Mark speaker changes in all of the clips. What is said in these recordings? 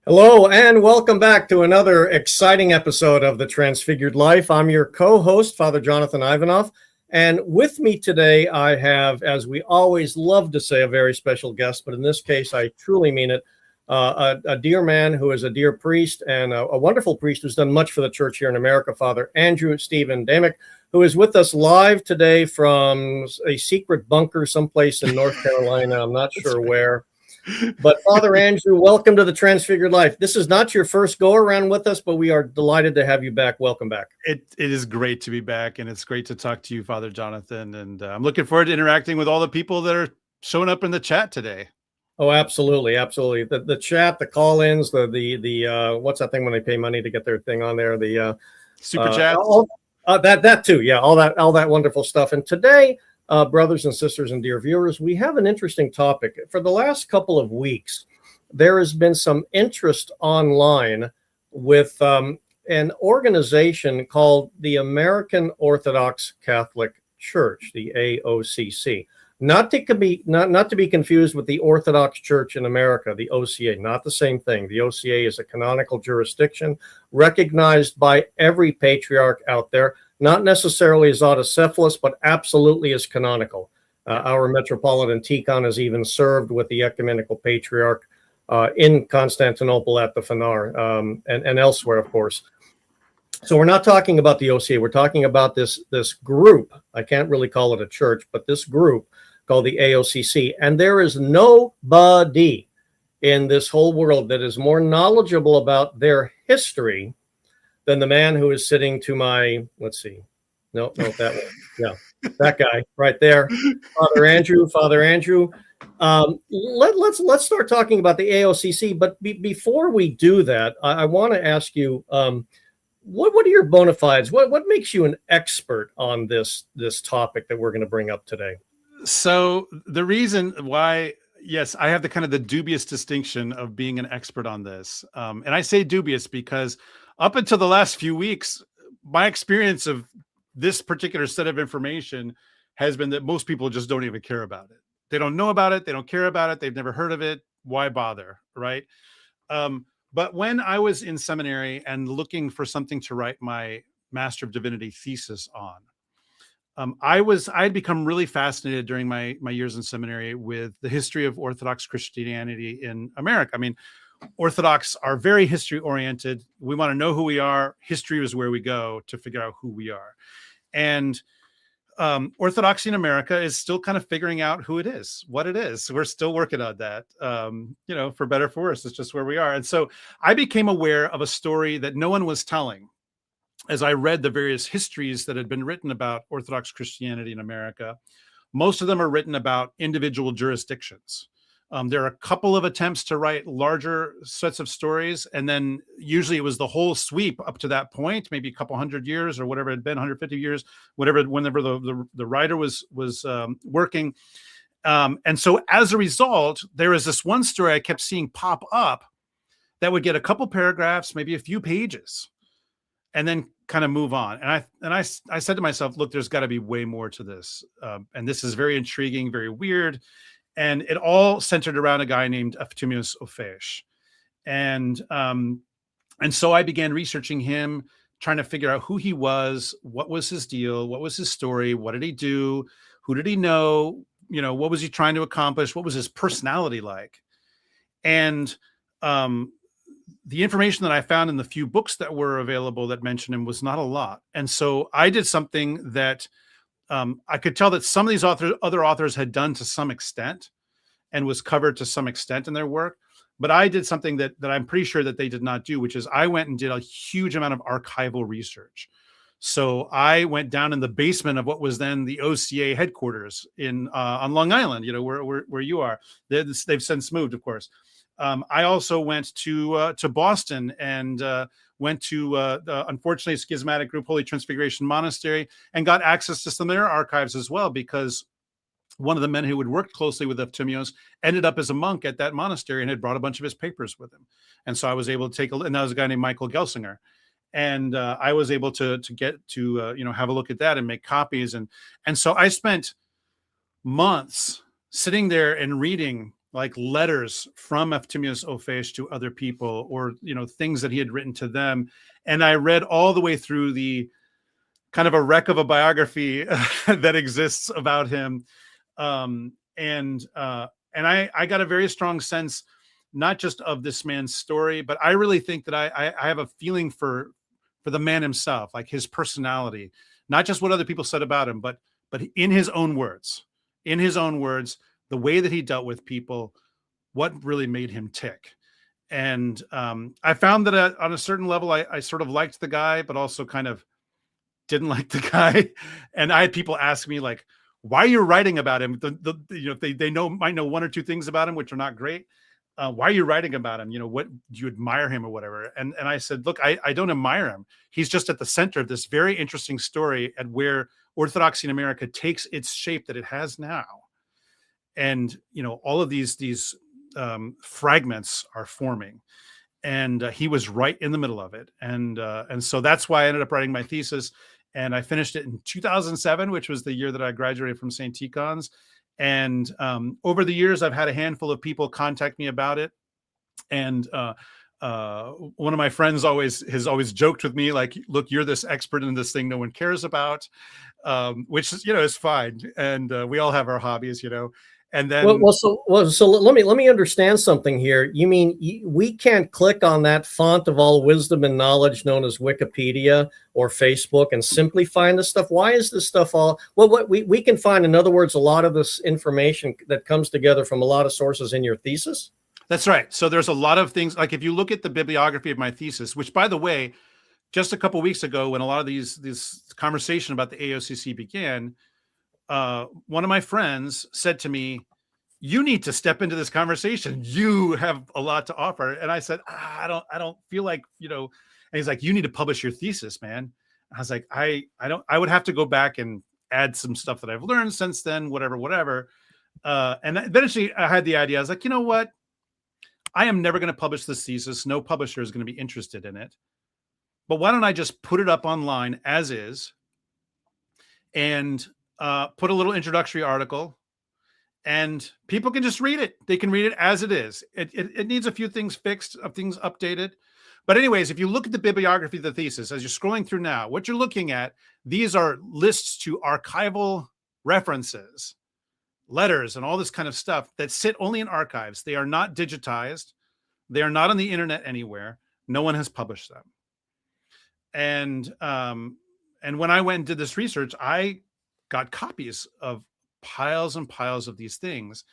Speaker 1: Hello, and welcome back to another exciting episode of the Transfigured Life. I'm your co-host, Father Jonathan Ivanov, and with me today I have, as we always love to say, a very special guest, but in this case I truly mean it, a dear man who is a dear priest and a wonderful priest who's done much for the church here in America, Father Andrew Stephen Damick, who is with us live today from a secret bunker someplace in North Carolina. I'm not sure where. But Father Andrew, welcome to the Transfigured Life. This is not your first go around with us, but we are delighted to have you back. Welcome back.
Speaker 2: It is great to be back, and it's great to talk to you, Father Jonathan. And I'm looking forward to interacting with all the people that are showing up in the chat today.
Speaker 1: Oh, absolutely, absolutely. The chat, the call-ins, the what's that thing when they pay money to get their thing on there? The
Speaker 2: super chat.
Speaker 1: That too, yeah, all that wonderful stuff. And today, brothers and sisters and dear viewers, we have an interesting topic. For the last couple of weeks, there has been some interest online with an organization called the American Orthodox Catholic Church, the AOCC. Not to be confused with the Orthodox Church in America, the OCA, not the same thing. The OCA is a canonical jurisdiction recognized by every patriarch out there, not necessarily as autocephalous, but absolutely as canonical. Our Metropolitan Tikhon has even served with the ecumenical patriarch in Constantinople at the Phanar and elsewhere, of course. So we're not talking about the OCA. We're talking about this group. I can't really call it a church, but this group called the AOCC. And there is nobody in this whole world that is more knowledgeable about their history than the man who is sitting to my, let's see. No, that one. Yeah, that guy right there. Father Andrew. Let's start talking about the AOCC. But before we do that, I want to ask you, what are your bona fides? What makes you an expert on this topic that we're going to bring up today?
Speaker 2: So the reason why, yes, I have the dubious distinction of being an expert on this. And I say dubious because up until the last few weeks, my experience of this particular set of information has been that most people just don't even care about it. They don't know about it. They don't care about it. They've never heard of it. Why bother, right? But when I was in seminary and looking for something to write my Master of Divinity thesis on, I had become really fascinated during my years in seminary with the history of Orthodox Christianity in America. I mean, Orthodox are very history oriented. We want to know who we are. History is where we go to figure out who we are. And Orthodoxy in America is still kind of figuring out who it is, what it is. We're still working on that. For better or for worse, it's just where we are. And so I became aware of a story that no one was telling as I read the various histories that had been written about Orthodox Christianity in America. Most of them are written about individual jurisdictions. There are a couple of attempts to write larger sets of stories, and then usually it was the whole sweep up to that point, maybe a couple hundred years or whatever it had been, 150 years, whenever the writer was working. And so as a result, there was this one story I kept seeing pop up that would get a couple paragraphs, maybe a few pages, and then kind of move on. And I said to myself, look, there's got to be way more to this. And this is very intriguing, very weird. And it all centered around a guy named Ofiesh. And so I began researching him, trying to figure out who he was, what was his deal, what was his story, what did he do, who did he know, what was he trying to accomplish, what was his personality like. And the information that I found in the few books that were available that mentioned him was not a lot. And so I did something that I could tell that some of these other authors had done to some extent and was covered to some extent in their work. But I did something that I'm pretty sure that they did not do, which is I went and did a huge amount of archival research. So I went down in the basement of what was then the OCA headquarters on Long Island, where you are. They've since moved, of course. I also went to Boston and went to, unfortunately, a schismatic group, Holy Transfiguration Monastery, and got access to some of their archives as well, because one of the men who had worked closely with Efthymios ended up as a monk at that monastery and had brought a bunch of his papers with him. And so I was able to take and that was a guy named Michael Gelsinger. And I was able to get to, have a look at that and make copies. And so I spent months sitting there and reading like letters from Efthymius Ofiesh to other people, or, things that he had written to them. And I read all the way through the kind of a wreck of a biography that exists about him. And I got a very strong sense, not just of this man's story, but I really think that I have a feeling for the man himself, like his personality, not just what other people said about him, but in his own words, the way that he dealt with people, what really made him tick. And I found that on a certain level, I sort of liked the guy, but also kind of didn't like the guy. And I had people ask me, like, why are you writing about him? They might know one or two things about him, which are not great. Why are you writing about him? What do you admire him or whatever? And I said, look, I don't admire him. He's just at the center of this very interesting story at where Orthodoxy in America takes its shape that it has now. And, all of these fragments are forming, and he was right in the middle of it. And so that's why I ended up writing my thesis, and I finished it in 2007, which was the year that I graduated from St. Tikhon's. And over the years, I've had a handful of people contact me about it. And one of my friends has always joked with me, like, look, you're this expert in this thing no one cares about, which is, is fine. And we all have our hobbies, And then,
Speaker 1: so let me understand something here. You mean we can't click on that font of all wisdom and knowledge known as Wikipedia or Facebook and simply find this stuff? Why is this stuff all? Well, what we can find, in other words, a lot of this information that comes together from a lot of sources in your thesis.
Speaker 2: That's right. So there's a lot of things. Like, if you look at the bibliography of my thesis, which, by the way, just a couple of weeks ago, when a lot of this conversation about the AOCC began, one of my friends said to me, you need to step into this conversation. You have a lot to offer. And I said, I don't feel like, and he's like, you need to publish your thesis, man. And I was like, I would have to go back and add some stuff that I've learned since then, whatever. And eventually I had the idea. I was like, you know what? I am never going to publish this thesis. No publisher is going to be interested in it. But why don't I just put it up online as is, and put a little introductory article, and people can just read it. They can read it as it is. It needs a few things fixed, things updated. But anyways, if you look at the bibliography of the thesis, as you're scrolling through now, what you're looking at, these are lists to archival references, letters, and all this kind of stuff that sit only in archives. They are not digitized. They are not on the internet anywhere. No one has published them. And when I went and did this research, I got copies of piles and piles of these things,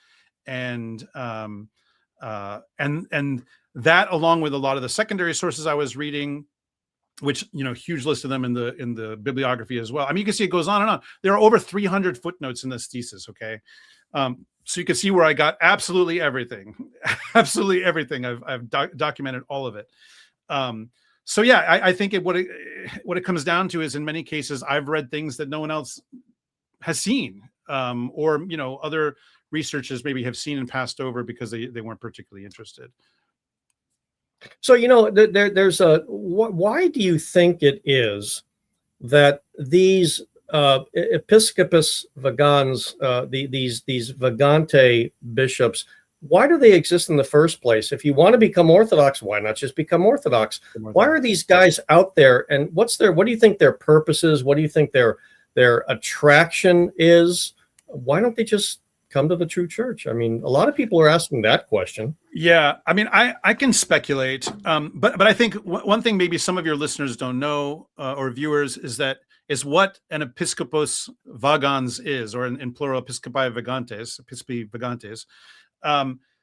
Speaker 2: and that, along with a lot of the secondary sources I was reading, which, huge list of them in the bibliography as well. I mean, you can see it goes on and on. There are over 300 footnotes in this thesis. Okay. So you can see where I got absolutely everything. I've documented all of it. So yeah, I think what it comes down to is, in many cases, I've read things that no one else has seen, or other researchers maybe have seen and passed over because they weren't particularly interested.
Speaker 1: So there's why do you think it is that these episcopus vagans, these vagante bishops, why do they exist in the first place? If you want to become Orthodox, why not just become Orthodox? Why are these guys out there? And what do you think their purpose is? What do you think their attraction is? Why don't they just come to the true church? I mean, a lot of people are asking that question.
Speaker 2: Yeah, I mean, I can speculate, but I think one thing maybe some of your listeners don't know, or viewers, is what an episcopus vagans is, or in plural, episcopi vagantes.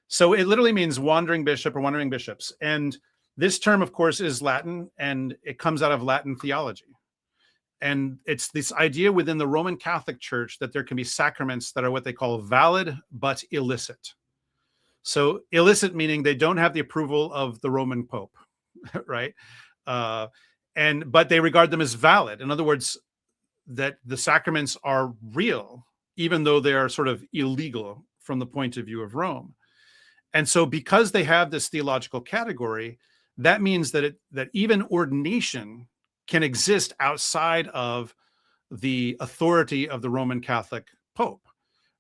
Speaker 2: So it literally means wandering bishop or wandering bishops. And this term, of course, is Latin, and it comes out of Latin theology. And it's this idea within the Roman Catholic Church that there can be sacraments that are what they call valid but illicit. So illicit meaning they don't have the approval of the Roman Pope, right? But they regard them as valid. In other words, that the sacraments are real, even though they are sort of illegal from the point of view of Rome. And so because they have this theological category, that means that even ordination can exist outside of the authority of the Roman Catholic Pope,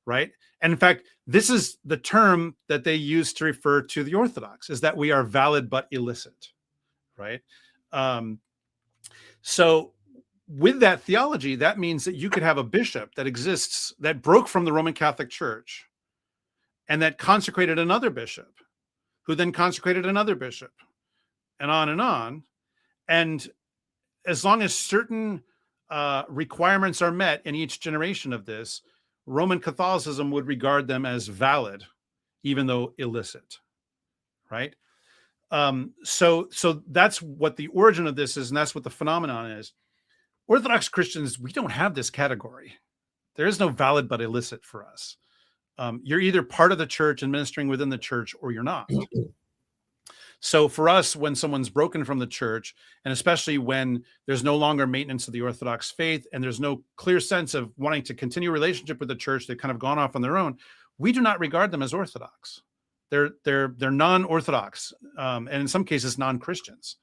Speaker 2: right? And in fact, this is the term that they use to refer to the Orthodox, is that we are valid but illicit, right? So with that theology, that means that you could have a bishop that exists that broke from the Roman Catholic Church and that consecrated another bishop, who then consecrated another bishop, and on and on. And as long as certain requirements are met in each generation of this, Roman Catholicism would regard them as valid, even though illicit, right? So that's what the origin of this is, and that's what the phenomenon is. Orthodox Christians, we don't have this category. There is no valid but illicit for us. You're either part of the church and ministering within the church, or you're not. So for us, when someone's broken from the church, and especially when there's no longer maintenance of the Orthodox faith, and there's no clear sense of wanting to continue a relationship with the church, they've kind of gone off on their own, we do not regard them as Orthodox. They're non-Orthodox, and in some cases non-Christians,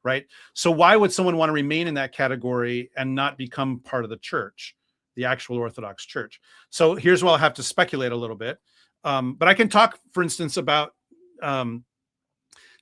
Speaker 2: right? So why would someone want to remain in that category and not become part of the church, the actual Orthodox Church? So here's where I'll have to speculate a little bit, but I can talk, for instance, about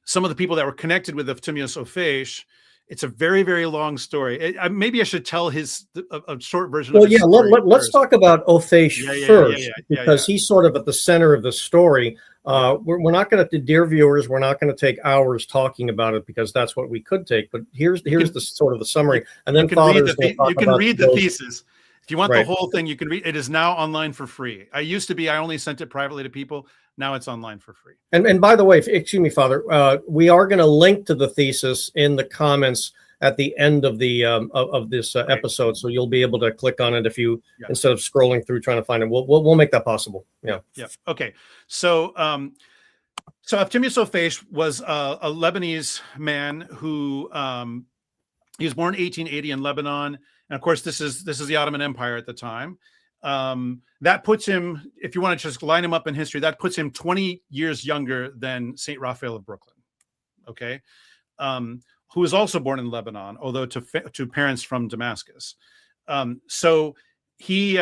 Speaker 2: some of the people that were connected with Efthymios Ofiesh. It's a very, very long story. Maybe I should tell a short version of his story.
Speaker 1: Let's talk about Ofiesh first, because he's sort of at the center of the story. We're not going to, dear viewers, we're not going to take hours talking about it, because that's what we could take. But here's the sort of the summary, and then
Speaker 2: you can read the thesis. If you want the whole thing, you can read. It is now online for free. I only sent it privately to people. Now it's online for free. And
Speaker 1: by the way, excuse me, Father, we are going to link to the thesis in the comments at the end of the of this episode, so you'll be able to click on it if you instead of scrolling through trying to find it. We'll make that possible. Yeah.
Speaker 2: Okay. So Efthymios Ofiesh was a Lebanese man who he was born in 1880 in Lebanon. And of course, this is the Ottoman Empire at the time. That puts him, if you want to just line him up in history, that puts him 20 years younger than St. Raphael of Brooklyn. Okay. Who was also born in Lebanon, although to parents from Damascus. So he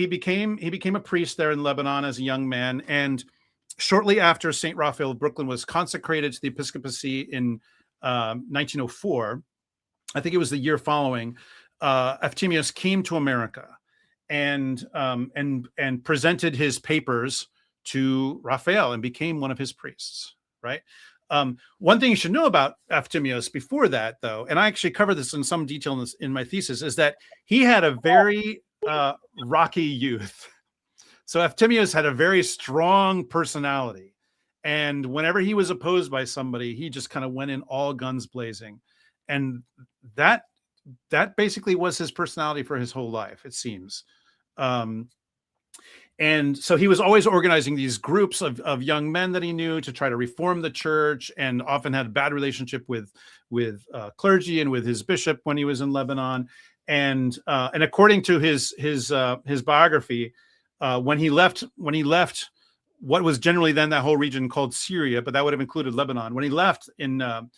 Speaker 2: became a priest there in Lebanon as a young man. And shortly after St. Raphael of Brooklyn was consecrated to the episcopacy in 1904, I think it was the year following, Efthymios came to America and presented his papers to Raphael and became one of his priests, right? One thing you should know about Efthymios before that, though, and I actually cover this in some detail in my thesis, is that he had a very rocky youth. So Efthymios had a very strong personality, and whenever he was opposed by somebody, he just kind of went in all guns blazing, and that basically was his personality for his whole life, it seems. And so he was always organizing these groups of young men that he knew to try to reform the church, and often had a bad relationship with clergy and with his bishop when he was in Lebanon. And according to his biography, when he left what was generally then that whole region called Syria, but that would have included Lebanon. When he left to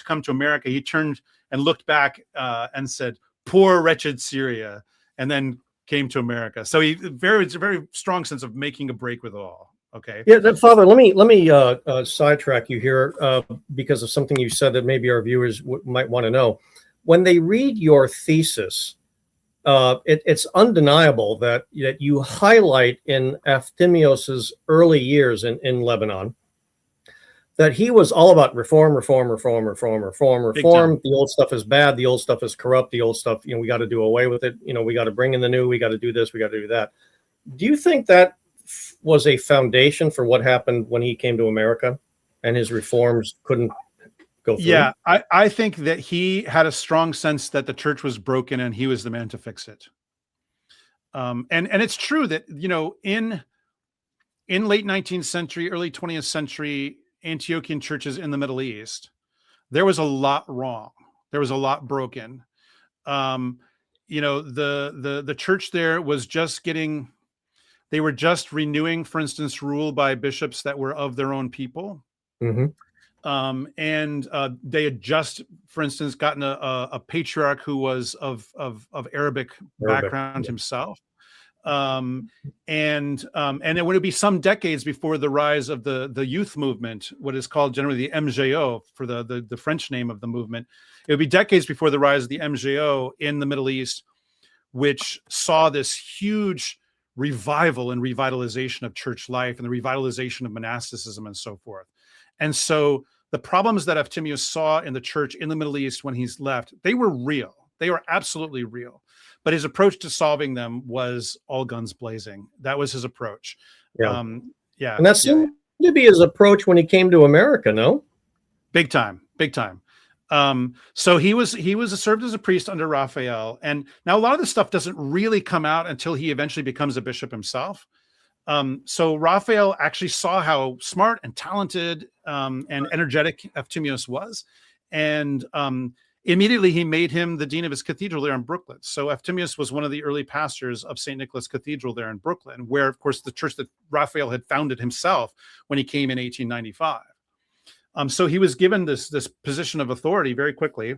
Speaker 2: come to America, he turned and looked back and said, "Poor wretched Syria," and then came to America. So it's a very strong sense of making a break with it all. Okay.
Speaker 1: Yeah, Father, let me sidetrack you here because of something you said that maybe our viewers might want to know. When they read your thesis, it's undeniable that you highlight in Efthymios's early years in Lebanon that he was all about reform. The old stuff is bad. The old stuff is corrupt. The old stuff, we got to do away with it. We got to bring in the new. We got to do this. We got to do that. Do you think that was a foundation for what happened when he came to America and his reforms couldn't go through?
Speaker 2: Yeah, I think that he had a strong sense that the church was broken and he was the man to fix it. And it's true that, in late 19th century, early 20th century Antiochian churches in the Middle East, there was a lot wrong. There was a lot broken. The church there was they were just renewing, for instance, rule by bishops that were of their own people.
Speaker 1: Mm-hmm.
Speaker 2: And they had just, for instance, gotten a patriarch who was of Arabic background himself. And it would be some decades before the rise of the youth movement, what is called generally the MJO for the French name of the movement. It would be decades before the rise of the MJO in the Middle East, which saw this huge revival and revitalization of church life and the revitalization of monasticism and so forth. And so the problems that Efthymius saw in the church in the Middle East when he's left, they were real. They were absolutely real. But his approach to solving them was all guns blazing. That was his approach.
Speaker 1: Yeah.
Speaker 2: Yeah.
Speaker 1: And that seemed to be his approach when he came to America, no?
Speaker 2: Big time. So he served as a priest under Raphael. And now a lot of this stuff doesn't really come out until he eventually becomes a bishop himself. So Raphael actually saw how smart and talented and energetic Efthymius was. And immediately he made him the dean of his cathedral there in Brooklyn. So Efthymius was one of the early pastors of St. Nicholas Cathedral there in Brooklyn, where, of course, the church that Raphael had founded himself when he came in 1895. So he was given this position of authority very quickly.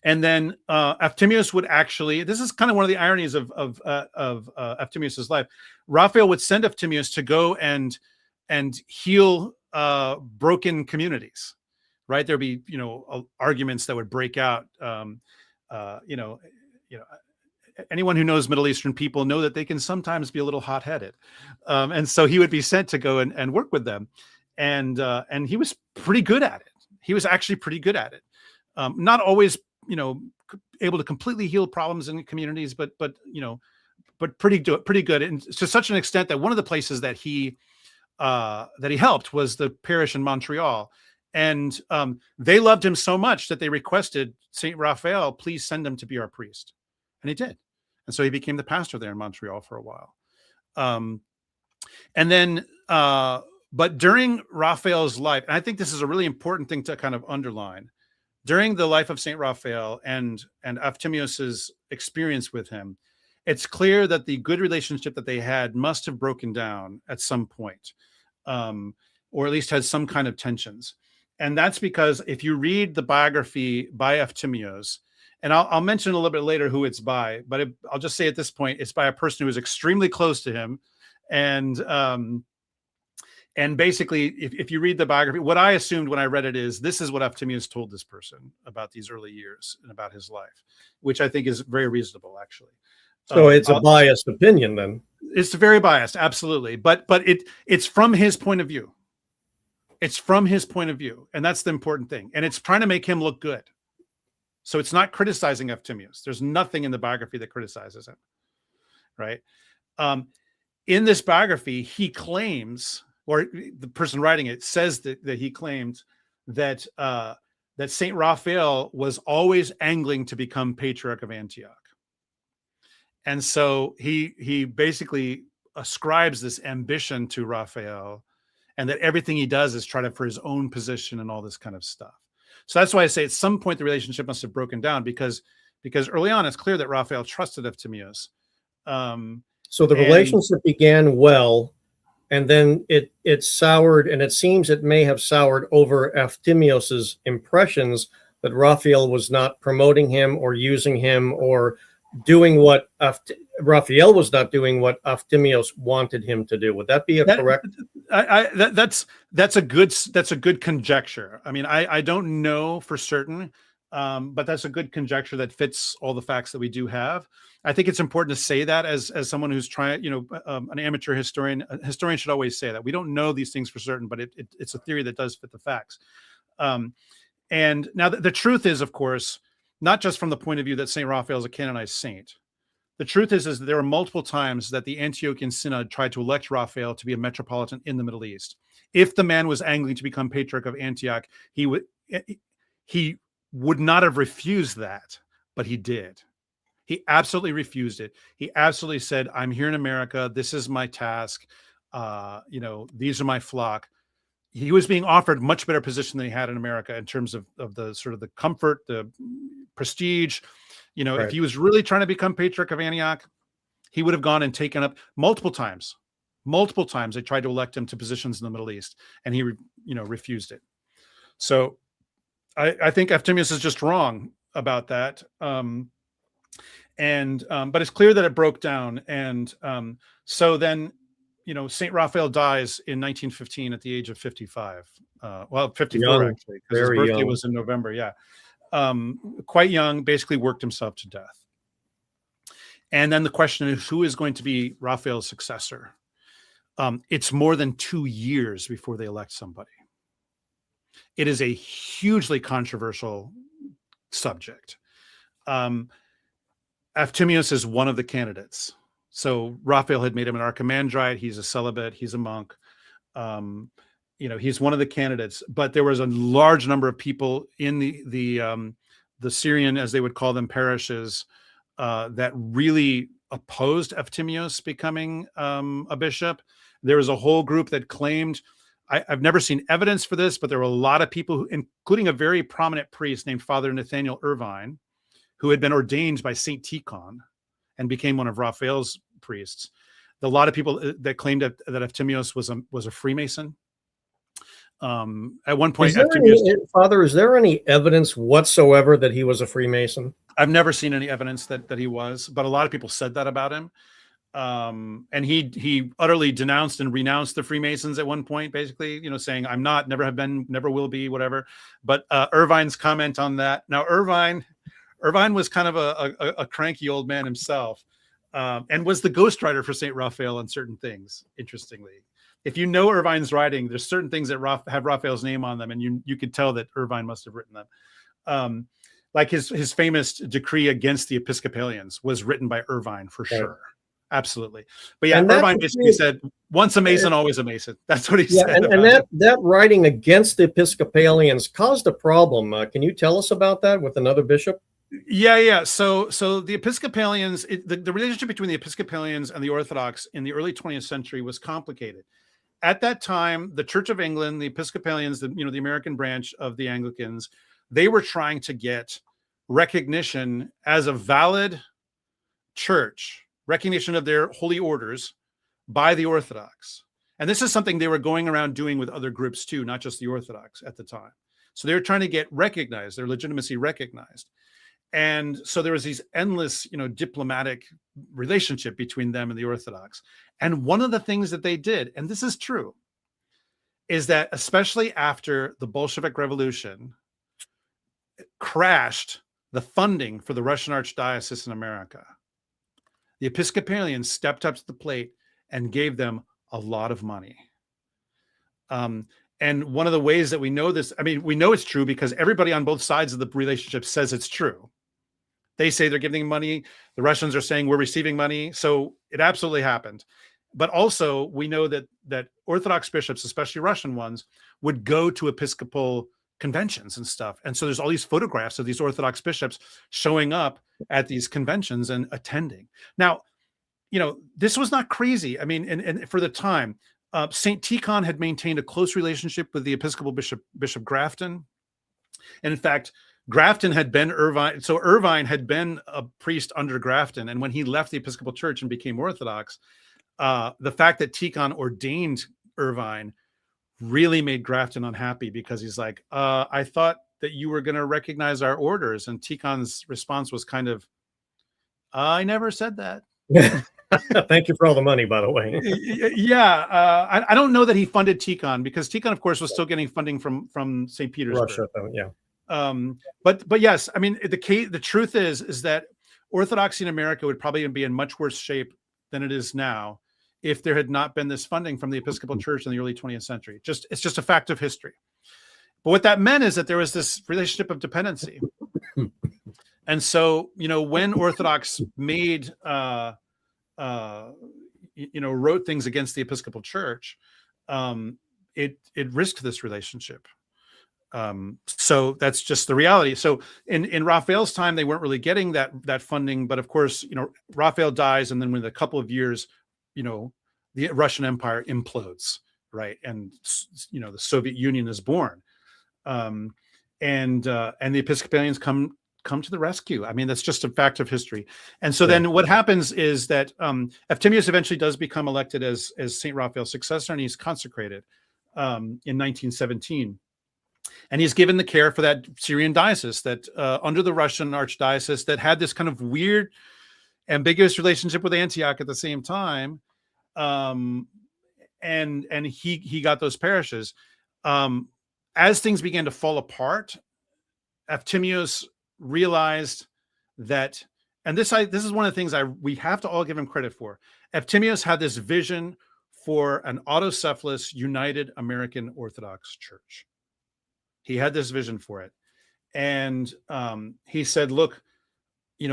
Speaker 2: And then Efthymius would actually, this is kind of one of the ironies of Efthymius's life. Raphael would send Efthymius to go and heal broken communities, right? There'd be, arguments that would break out. Anyone who knows Middle Eastern people know that they can sometimes be a little hot-headed. And so he would be sent to go and work with them. And he was pretty good at it. He was actually pretty good at it. Not always, able to completely heal problems in communities, but pretty good. And to such an extent that one of the places that he helped was the parish in Montreal. And they loved him so much that they requested St. Raphael, please send him to be our priest. And he did. And so he became the pastor there in Montreal for a while. But during Raphael's life, and I think this is a really important thing to kind of underline, during the life of St. Raphael and Efthymius's experience with him, it's clear that the good relationship that they had must have broken down at some point, or at least had some kind of tensions. And that's because if you read the biography by Efthymius, and I'll mention a little bit later who it's by, but I'll just say at this point, it's by a person who is extremely close to him. And basically, if you read the biography, what I assumed when I read it is this is what Efthymius told this person about these early years and about his life, which I think is very reasonable, actually.
Speaker 1: So it's a biased opinion, then.
Speaker 2: It's very biased, absolutely. But it's from his point of view. It's from his point of view, and that's the important thing. And it's trying to make him look good. So it's not criticizing Efthymius. There's nothing in the biography that criticizes him, right? In this biography, he claims, or the person writing it says that he claimed that St. Raphael was always angling to become Patriarch of Antioch. And so he basically ascribes this ambition to Raphael, and that everything he does is try to for his own position and all this kind of stuff. So that's why I say at some point the relationship must have broken down, because early on it's clear that Raphael trusted Efthymius.
Speaker 1: So the relationship began well, and then it soured, and it seems it may have soured over Efthymius's impressions that Raphael was not promoting him or using him or doing what Raphael was not doing what Efthymius wanted him to do. Would that be correct?
Speaker 2: That's a good conjecture. I mean, I don't know for certain, but that's a good conjecture that fits all the facts that we do have. I think it's important to say that as someone who's trying, an amateur historian. A historian should always say that. We don't know these things for certain, but it's a theory that does fit the facts. And now the truth is, of course, not just from the point of view that St. Raphael is a canonized saint. The truth is that there were multiple times that the Antiochian Synod tried to elect Raphael to be a metropolitan in the Middle East. If the man was angling to become Patriarch of Antioch, he would not have refused that, but he did. He absolutely refused it. He absolutely said, I'm here in America. This is my task. These are my flock. He was being offered much better position than he had in America in terms of the sort of the comfort, the prestige. Right. If he was really trying to become Patriarch of Antioch, he would have gone and taken up multiple times. Multiple times they tried to elect him to positions in the Middle East, and he, refused it. So I think Efthymius is just wrong about that. And but it's clear that it broke down. And so then, St. Raphael dies in 1915 at the age of 55. Well, 54
Speaker 1: Young,
Speaker 2: actually, because his
Speaker 1: very
Speaker 2: birthday
Speaker 1: young.
Speaker 2: was in November. Yeah, quite young. Basically, worked himself to death. And then the question is, who is going to be Raphael's successor? It's more than 2 years before they elect somebody. It is a hugely controversial subject. Efthymios is one of the candidates. So Raphael had made him an archimandrite. He's a celibate. He's a monk. He's one of the candidates. But there was a large number of people in the Syrian, as they would call them, parishes that really opposed Efthymios becoming a bishop. There was a whole group that claimed, I've never seen evidence for this, but there were a lot of people, including a very prominent priest named Father Nathaniel Irvine, who had been ordained by St. Tikhon and became one of Raphael's priests. A lot of people that claimed that Efthymios was a Freemason. At one point,
Speaker 1: Father, is there any evidence whatsoever that he was a Freemason?
Speaker 2: I've never seen any evidence that he was, but a lot of people said that about him. And he utterly denounced and renounced the Freemasons at one point, basically, saying, I'm not, never have been, never will be, whatever. But Irvine's comment on that. Now, Irvine was kind of a cranky old man himself, and was the ghostwriter for St. Raphael on certain things, interestingly. If you know Irvine's writing, there's certain things that have Raphael's name on them, and you could tell that Irvine must have written them. Like his famous decree against the Episcopalians was written by Irvine for sure. Absolutely. But yeah, Irvine basically said, once a Mason, always a Mason. That's what he said.
Speaker 1: And that writing against the Episcopalians caused a problem. Can you tell us about that with another bishop?
Speaker 2: Yeah. So the Episcopalians, the relationship between the Episcopalians and the Orthodox in the early 20th century was complicated. At that time, the Church of England, the Episcopalians, the American branch of the Anglicans, they were trying to get recognition as a valid church, recognition of their holy orders by the Orthodox. And this is something they were going around doing with other groups too, not just the Orthodox at the time. So they were trying to get recognized, their legitimacy recognized. And so there was these endless, diplomatic relationship between them and the Orthodox. And one of the things that they did, and this is true, is that especially after the Bolshevik Revolution crashed the funding for the Russian Archdiocese in America, the Episcopalians stepped up to the plate and gave them a lot of money. And one of the ways that we know this, we know it's true because everybody on both sides of the relationship says it's true. They say they're giving money. The Russians are saying we're receiving money. So it absolutely happened. But also we know that Orthodox bishops, especially Russian ones, would go to Episcopal conventions and stuff. And so there's all these photographs of these Orthodox bishops showing up at these conventions and attending. Now, this was not crazy. And for the time, St. Tikhon had maintained a close relationship with the Episcopal Bishop Grafton. And in fact, Grafton had been Irvine. So Irvine had been a priest under Grafton. And when he left the Episcopal Church and became Orthodox, the fact that Tikhon ordained Irvine really made Grafton unhappy because he's like, I thought that you were going to recognize our orders. And Tikhon's response was kind of, I never said that.
Speaker 1: Thank you for all the money, by the way.
Speaker 2: I don't know that he funded Tikhon because Tikhon, of course, was still getting funding from St. Petersburg.
Speaker 1: Russia, though, yeah.
Speaker 2: But yes, the truth is that Orthodoxy in America would probably be in much worse shape than it is now if there had not been this funding from the Episcopal Church in the early 20th century. It's just a fact of history. But what that meant is that there was this relationship of dependency. And so, when Orthodox made, wrote things against the Episcopal Church, it risked this relationship. So that's just the reality. So in Raphael's time, they weren't really getting that funding, but of course, Raphael dies, and then within a couple of years, the Russian Empire implodes, right? And the Soviet Union is born, and the Episcopalians come to the rescue. That's just a fact of history. And so then what happens is that Efthymios eventually does become elected as St. Raphael's successor, and he's consecrated in 1917. And he's given the care for that Syrian diocese that under the Russian archdiocese that had this kind of weird ambiguous relationship with Antioch at the same time. And he got those parishes. As things began to fall apart, Efthymios realized that, and this is one of the things we have to all give him credit for. Efthymios had this vision for an autocephalous, united American Orthodox Church. He had this vision for it. And he said, look,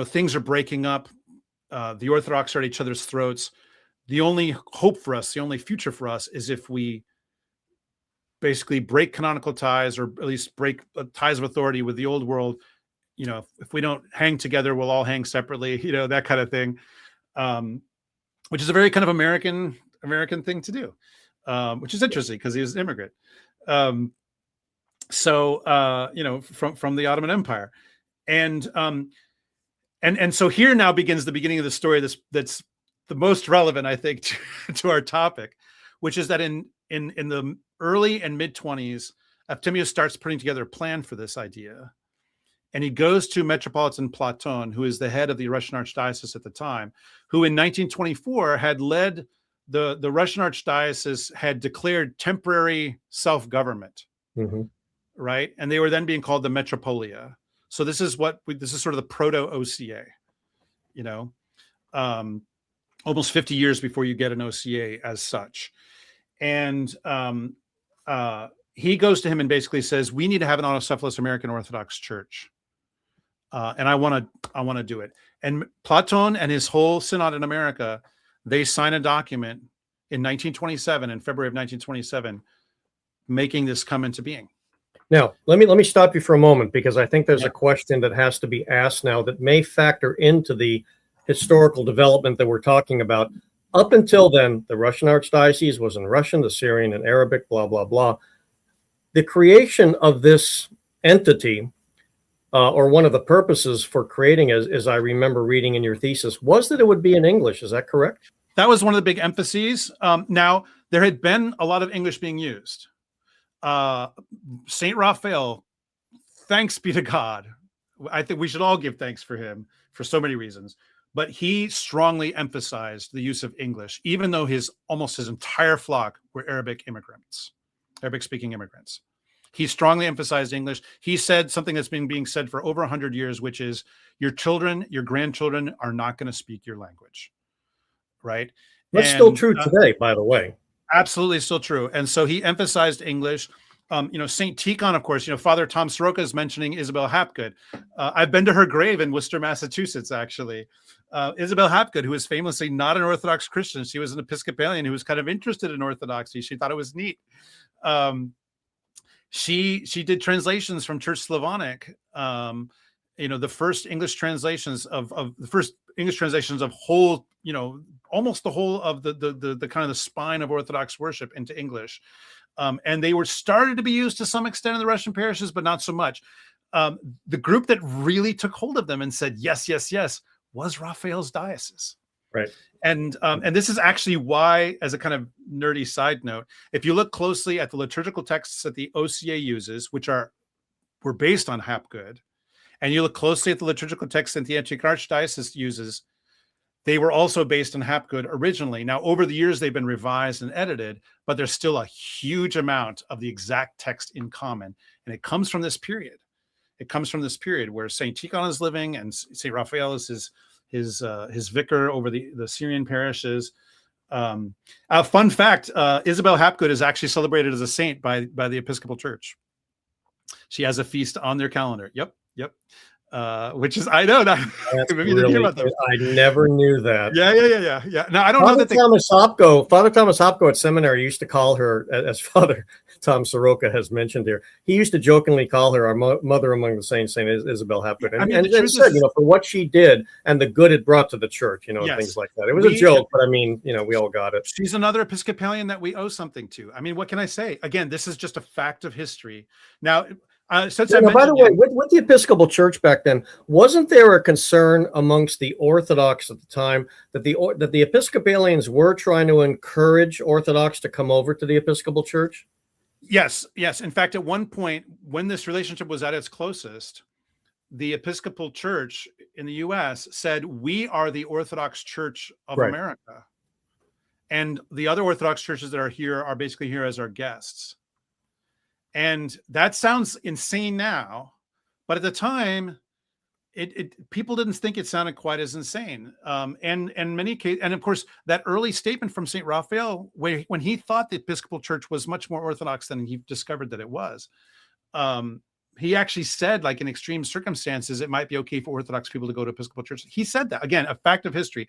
Speaker 2: things are breaking up. The Orthodox are at each other's throats. The only hope for us, the only future for us, is if we basically break canonical ties, or at least break ties of authority with the old world. If we don't hang together, we'll all hang separately, that kind of thing, which is a very kind of American thing to do, which is interesting because he was an immigrant. From the Ottoman Empire. And so here now begins the beginning of the story that's the most relevant, I think, to our topic, which is that in the early and mid-20s, Efthymios starts putting together a plan for this idea. And he goes to Metropolitan Platon, who is the head of the Russian Archdiocese at the time, who in 1924 had led the Russian Archdiocese, had declared temporary self-government, right? And they were then being called the Metropolia. So this is sort of the proto-OCA, almost 50 years before you get an OCA as such. And he goes to him and basically says, we need to have an autocephalous American Orthodox Church. And I want to do it. And Platon and his whole synod in America, they sign a document in 1927, in February of 1927, making this come into being.
Speaker 1: Now, let me stop you for a moment, because I think there's a question that has to be asked now that may factor into the historical development that we're talking about. Up until then, the Russian Archdiocese was in Russian, the Syrian and Arabic, blah, blah, blah. The creation of this entity, or one of the purposes for creating, as I remember reading in your thesis, was that it would be in English. Is that correct?
Speaker 2: That was one of the big emphases. Now, there had been a lot of English being used. St. Raphael, thanks be to God. I think we should all give thanks for him for so many reasons. But he strongly emphasized the use of English, even though almost his entire flock were Arabic-speaking immigrants. He strongly emphasized English. He said something that's been being said for over 100 years, which is your children, your grandchildren are not going to speak your language, right?
Speaker 1: That's still true today, by the way.
Speaker 2: Absolutely still true. And so he emphasized English. St. Tikhon, of course, Father Tom Soroka is mentioning Isabel Hapgood. I've been to her grave in Worcester, Massachusetts, actually. Isabel Hapgood, who was famously not an Orthodox Christian. She was an Episcopalian who was kind of interested in Orthodoxy. She thought it was neat. She did translations from Church Slavonic. The first English translations of whole, almost the whole of the kind of the spine of Orthodox worship into English. And they were started to be used to some extent in the Russian parishes, but not so much. The group that really took hold of them and said, yes, yes, yes, was Raphael's diocese.
Speaker 1: Right.
Speaker 2: And this is actually why, as a kind of nerdy side note, if you look closely at the liturgical texts that the OCA uses, which were based on Hapgood, and you look closely at the liturgical texts that the Antioch Archdiocese uses, they were also based on Hapgood originally. Now, over the years, they've been revised and edited, but there's still a huge amount of the exact text in common. And it comes from this period. It comes from this period where St. Tikhon is living and St. Raphael is his vicar over the Syrian parishes. Fun fact, Isabel Hapgood is actually celebrated as a saint by the Episcopal Church. She has a feast on their calendar. Yep. Which is, I know that.
Speaker 1: Maybe you didn't hear about that. I never knew that.
Speaker 2: Yeah. Now, I don't know that
Speaker 1: Father Thomas Hopko at seminary used to call her, as Father Tom Soroka has mentioned here, he used to jokingly call her our mother among the saints, Saint Isabel Hapgood. And said, for what she did and the good it brought to the church, things like that. It was a joke, but we all got it.
Speaker 2: She's another Episcopalian that we owe something to. I mean, what can I say? Again, this is just a fact of history. Now, by the way,
Speaker 1: with the Episcopal Church back then, wasn't there a concern amongst the Orthodox at the time that the Episcopalians were trying to encourage Orthodox to come over to the Episcopal Church?
Speaker 2: Yes. In fact, at one point, when this relationship was at its closest, the Episcopal Church in the US said, we are the Orthodox Church of
Speaker 1: Right.
Speaker 2: America. And the other Orthodox churches that are here are basically here as our guests. And that sounds insane now, but at the time, people didn't think it sounded quite as insane. And many cases, and of course, that early statement from St. Raphael, when he thought the Episcopal Church was much more Orthodox than he discovered that it was, he actually said, like in extreme circumstances, it might be okay for Orthodox people to go to Episcopal Church. He said that, again, a fact of history.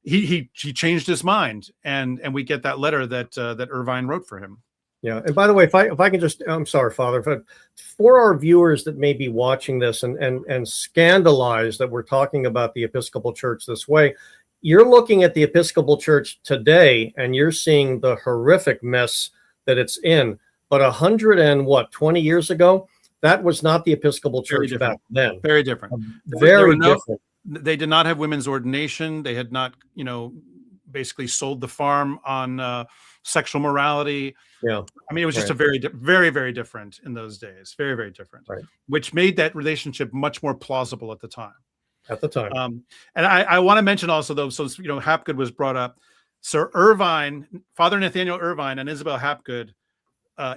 Speaker 2: He changed his mind, and we get that letter that Irvine wrote for him.
Speaker 1: Yeah, and by the way, if I can just, I'm sorry, Father, but for our viewers that may be watching this and scandalized that we're talking about the Episcopal Church this way, you're looking at the Episcopal Church today, and you're seeing the horrific mess that it's in. But 20 years ago, that was not the Episcopal Church back then.
Speaker 2: Very different.
Speaker 1: Very different.
Speaker 2: They did not have women's ordination. They had not, basically sold the farm on sexual morality.
Speaker 1: Yeah.
Speaker 2: I mean, it was just a very, very different in those days. Very, very different,
Speaker 1: right.
Speaker 2: Which made that relationship much more plausible at the time. And I want to mention also, though, so, Hapgood was brought up. Sir Irvine, Father Nathaniel Irvine and Isabel Hapgood,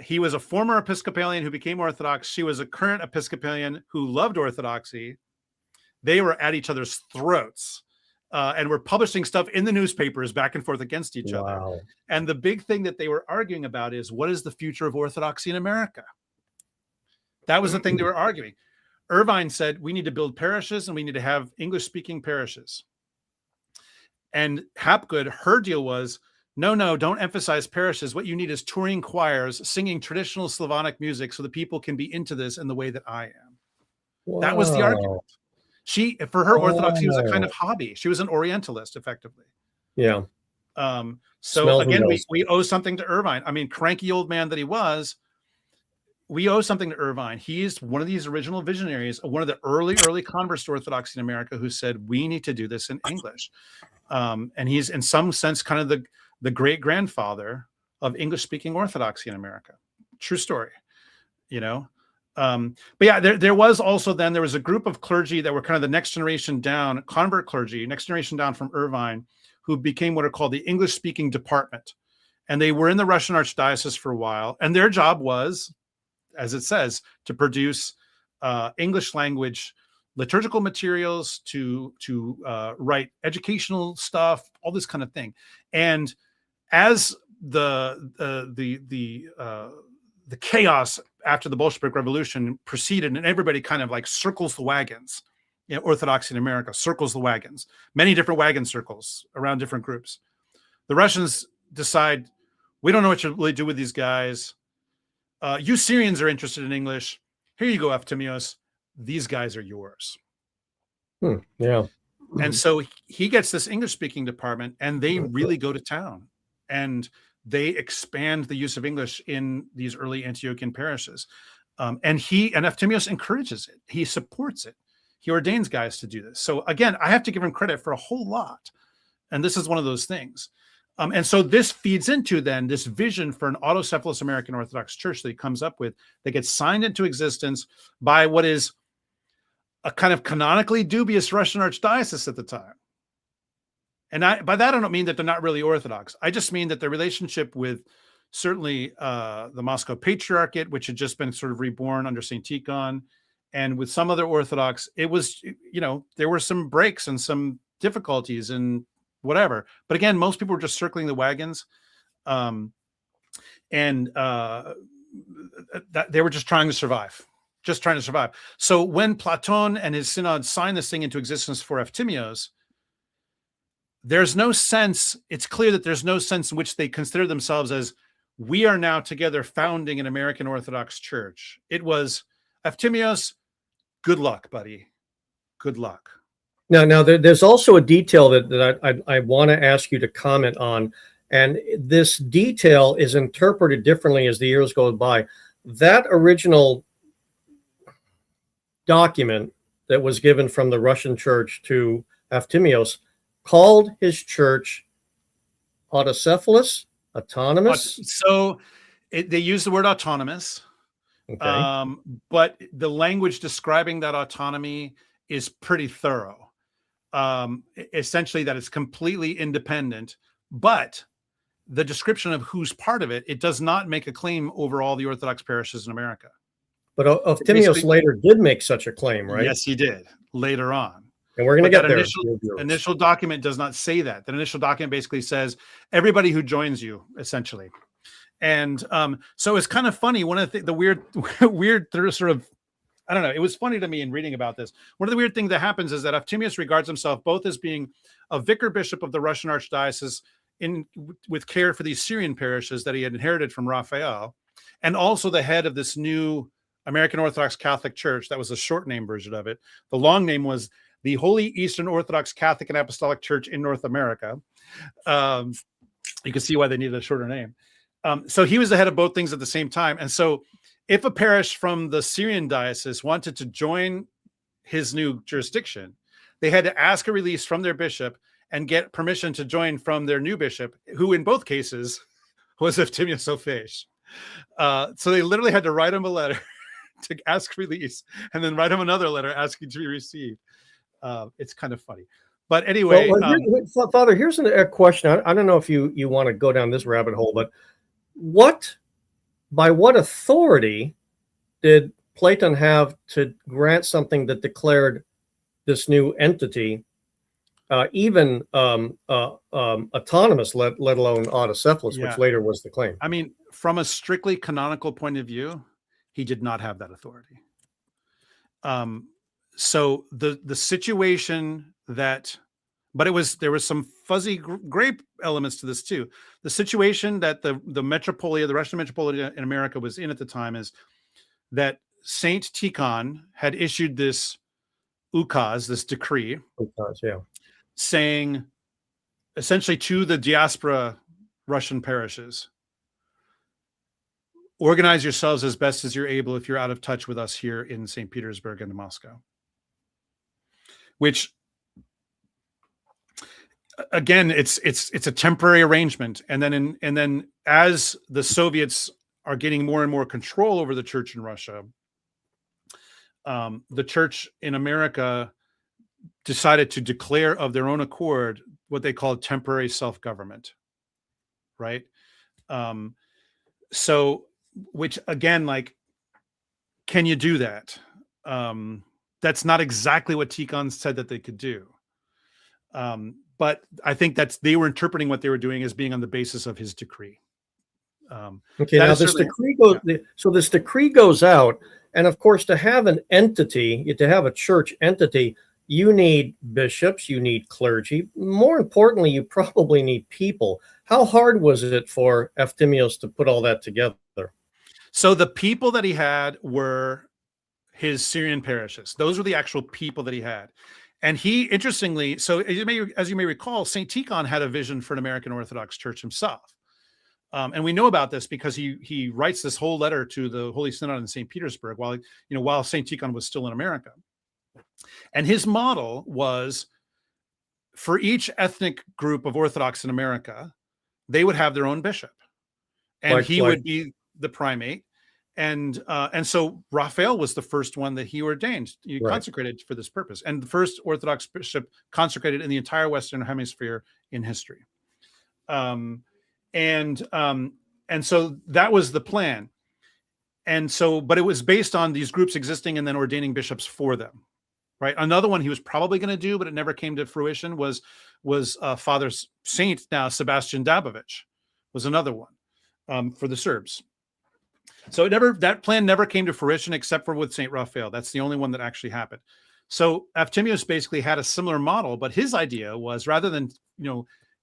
Speaker 2: he was a former Episcopalian who became Orthodox. She was a current Episcopalian who loved Orthodoxy. They were at each other's throats. And were publishing stuff in the newspapers back and forth against each other. And the big thing that they were arguing about is, what is the future of Orthodoxy in America? That was the thing they were arguing. Irvine said, we need to build parishes and we need to have English-speaking parishes. And Hapgood, her deal was, no, don't emphasize parishes. What you need is touring choirs singing traditional Slavonic music so the people can be into this in the way that I am. Wow. That was the argument. For her, Orthodoxy was a kind of hobby. She was an Orientalist, effectively.
Speaker 1: Yeah.
Speaker 2: So again, we owe something to Irvine. I mean, cranky old man that he was, we owe something to Irvine. He's one of these original visionaries, one of the early converts to Orthodoxy in America, who said, we need to do this in English. And he's, in some sense, kind of the great-grandfather of English-speaking Orthodoxy in America. True story, But yeah, there was a group of clergy that were kind of the next generation down, convert clergy, next generation down from Irvine, who became what are called the English-speaking department. And they were in the Russian Archdiocese for a while. And their job was, as it says, to produce English language liturgical materials, to write educational stuff, all this kind of thing. And as the chaos after the Bolshevik Revolution proceeded, and everybody kind of like circles the wagons, Orthodoxy in America circles the wagons, many different wagon circles around different groups. The Russians decide, we don't know what to really do with these guys. You Syrians are interested in English. Here you go, Eftimios. These guys are yours.
Speaker 1: Yeah.
Speaker 2: And so he gets this English-speaking department, and they really go to town. And they expand the use of English in these early Antiochian parishes. And Eftimios encourages it. He supports it. He ordains guys to do this. So again, I have to give him credit for a whole lot. And this is one of those things. And so this feeds into then this vision for an autocephalous American Orthodox Church that he comes up with, that gets signed into existence by what is a kind of canonically dubious Russian Archdiocese at the time. And by that, I don't mean that they're not really Orthodox. I just mean that the relationship with certainly the Moscow Patriarchate, which had just been sort of reborn under St. Tikhon, and with some other Orthodox, it was, there were some breaks and some difficulties and whatever. But again, most people were just circling the wagons. And that they were just trying to survive. So when Platon and his synod signed this thing into existence for Eftimios, there's no sense, it's clear that there's no sense in which they consider themselves as, we are now together founding an American Orthodox Church. It was, Eftimios, good luck, buddy. Good luck.
Speaker 1: Now there's also a detail that I want to ask you to comment on. And this detail is interpreted differently as the years go by. That original document that was given from the Russian church to Eftimios called his church autocephalous, autonomous.
Speaker 2: So they use the word autonomous,
Speaker 1: okay.
Speaker 2: But the language describing that autonomy is pretty thorough. Essentially that it's completely independent, but the description of who's part of it, it does not make a claim over all the Orthodox parishes in America.
Speaker 1: But Efthymios later did make such a claim, right?
Speaker 2: Yes, he did later on.
Speaker 1: And we're going to get there.
Speaker 2: Initial document does not say that. That initial document basically says everybody who joins you, essentially. And so it's kind of funny. One of the weird sort of, I don't know, it was funny to me in reading about this. One of the weird things that happens is that Efthymios regards himself both as being a vicar bishop of the Russian Archdiocese with care for these Syrian parishes that he had inherited from Raphael, and also the head of this new American Orthodox Catholic Church. That was a short name version of it. The long name was the Holy Eastern Orthodox Catholic and Apostolic Church in North America. You can see why they needed a shorter name. So he was the head of both things at the same time. And so if a parish from the Syrian diocese wanted to join his new jurisdiction, they had to ask a release from their bishop and get permission to join from their new bishop, who in both cases was Efthymios Ofiesh. So they literally had to write him a letter to ask release, and then write him another letter asking to be received. It's kind of funny. But anyway,
Speaker 1: Father, here's a question. I don't know if you want to go down this rabbit hole, but by what authority did Platon have to grant something that declared this new entity even autonomous, let alone autocephalous, which later was the claim?
Speaker 2: I mean, from a strictly canonical point of view, he did not have that authority. So the situation that, but there was some fuzzy gray elements to this too. The situation that the metropolia, the Russian metropolia in America was in at the time is that Saint Tikhon had issued this ukaz, this decree, saying essentially to the diaspora Russian parishes, organize yourselves as best as you're able if you're out of touch with us here in St. Petersburg and Moscow. Which, again, it's a temporary arrangement, and then as the Soviets are getting more and more control over the church in Russia, the church in America decided to declare of their own accord what they called temporary self-government, right? So, which again, like, can you do that? That's not exactly what Tikhon said that they could do. But I think they were interpreting what they were doing as being on the basis of his decree.
Speaker 1: Okay, now this decree goes, so this decree goes out, and of course, to have an entity, to have a church entity, you need bishops, you need clergy. More importantly, you probably need people. How hard was it for Efthymios to put all that together?
Speaker 2: So the people that he had were his Syrian parishes. Those were the actual people that he had. And he, interestingly, so as you may recall, St. Tikhon had a vision for an American Orthodox Church himself. And we know about this because he writes this whole letter to the Holy Synod in St. Petersburg while St. Tikhon was still in America. And his model was, for each ethnic group of Orthodox in America, they would have their own bishop. And he would be the primate. And so Raphael was the first one that he ordained, consecrated for this purpose, and the first Orthodox bishop consecrated in the entire Western Hemisphere in history. And so that was the plan. And so, but it was based on these groups existing and then ordaining bishops for them, right? Another one he was probably going to do, but it never came to fruition, was Father Saint, now Sebastian Dabovich, was another one for the Serbs. So that plan never came to fruition except for with St. Raphael. That's the only one that actually happened. So Efthymios basically had a similar model, but his idea was, rather than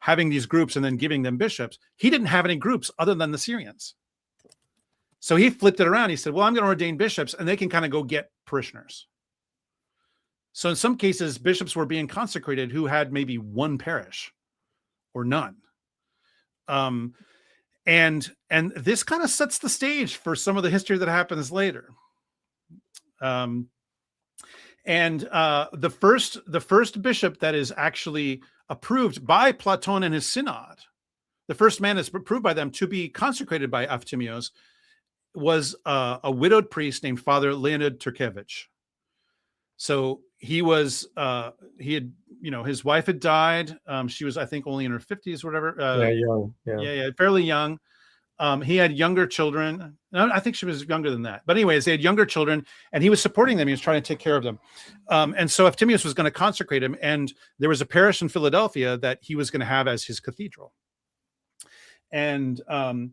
Speaker 2: having these groups and then giving them bishops, he didn't have any groups other than the Syrians. So he flipped it around. He said, well, I'm going to ordain bishops and they can kind of go get parishioners. So in some cases, bishops were being consecrated who had maybe one parish or none. And this kind of sets the stage for some of the history that happens later. The first bishop that is actually approved by Platon and his synod, the first man is approved by them to be consecrated by Efthymios, was a widowed priest named Father Leonid Turkevich. So he had, his wife had died. She was, I think, only in her 50s or whatever.
Speaker 1: Young.
Speaker 2: Yeah, fairly young. He had younger children. No, I think she was younger than that. But anyways, they had younger children, and he was supporting them. He was trying to take care of them. And so Efthymius was going to consecrate him, and there was a parish in Philadelphia that he was going to have as his cathedral. And so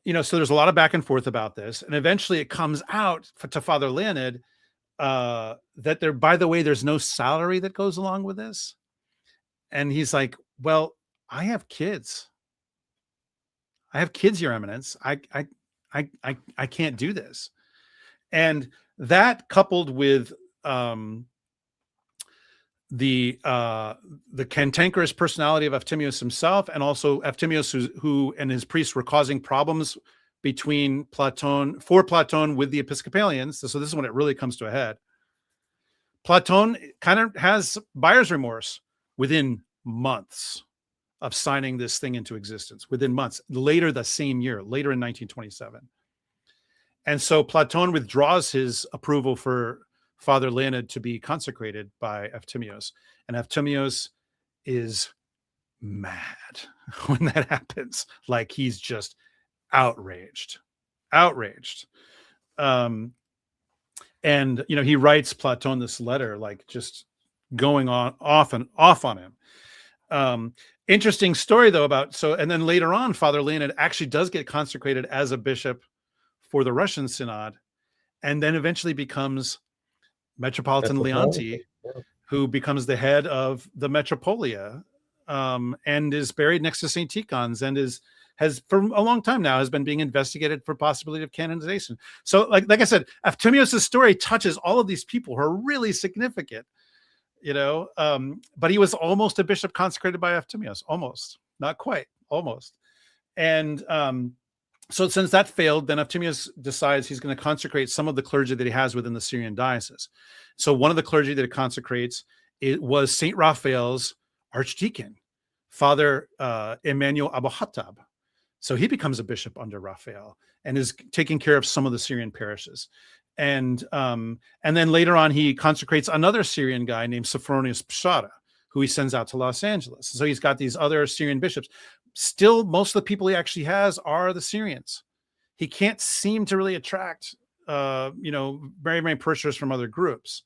Speaker 2: there's a lot of back and forth about this, and eventually it comes out to Father Leonid that by the way, there's no salary that goes along with this. And he's like, well, I have kids, Your Eminence. I can't do this. And that, coupled with the cantankerous personality of Efthymius himself, and also Efthymius who and his priests were causing problems for Platon with the Episcopalians. So this is when it really comes to a head. Platon kind of has buyer's remorse within months of signing this thing into existence, within months, later the same year, later in 1927. And so Platon withdraws his approval for Father Leonid to be consecrated by Efthymius. And Efthymius is mad when that happens. Like, he's just outraged. And, he writes Platon this letter, like just going off on him. Interesting story though and then later on, Father Leonid actually does get consecrated as a bishop for the Russian Synod, and then eventually becomes Metropolitan Leonti, who becomes the head of the Metropolia, and is buried next to St. Tikhon's, and has for a long time now has been being investigated for possibility of canonization. So like I said, Efthymius' story touches all of these people who are really significant, but he was almost a bishop consecrated by Efthymius, almost, not quite, almost. And so since that failed, then Efthymius decides he's going to consecrate some of the clergy that he has within the Syrian diocese. So one of the clergy that he consecrates, it was St. Raphael's archdeacon, Father Emmanuel Abuhatab. So he becomes a bishop under Raphael and is taking care of some of the Syrian parishes. And then later on, he consecrates another Syrian guy named Sophronius Pshara, who he sends out to Los Angeles. So he's got these other Syrian bishops. Still, most of the people he actually has are the Syrians. He can't seem to really attract, very, very parishioners from other groups.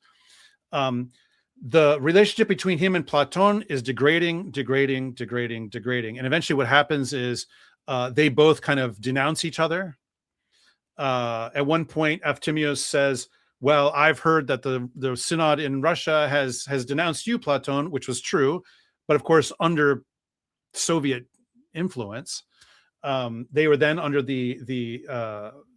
Speaker 2: The relationship between him and Platon is degrading. And eventually what happens is they both kind of denounce each other. At one point, Efthymius says, well, I've heard that the synod in Russia has denounced you, Platon, which was true. But of course, under Soviet influence, they were then under the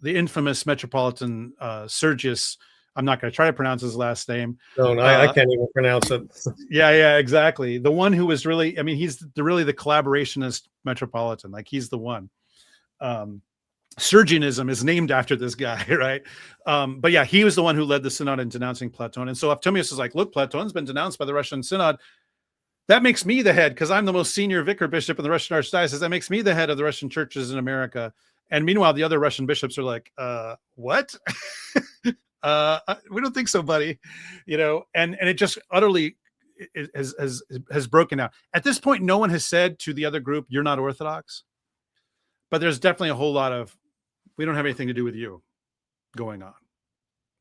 Speaker 2: infamous Metropolitan Sergius. I'm not going to try to pronounce his last name.
Speaker 1: No, I can't even pronounce it.
Speaker 2: Yeah, exactly. The one who was really, he's really the collaborationist Metropolitan. Like, he's the one. Sergianism is named after this guy, right? But yeah, he was the one who led the synod in denouncing Platon. And so Efthymius is like, look, Platon's been denounced by the Russian synod. That makes me the head, because I'm the most senior vicar bishop in the Russian archdiocese. That makes me the head of the Russian churches in America. And meanwhile, the other Russian bishops are like, what? We don't think so, buddy. And it just utterly has broken out. At this point, no one has said to the other group, you're not Orthodox. But there's definitely a whole lot of, we don't have anything to do with you going on.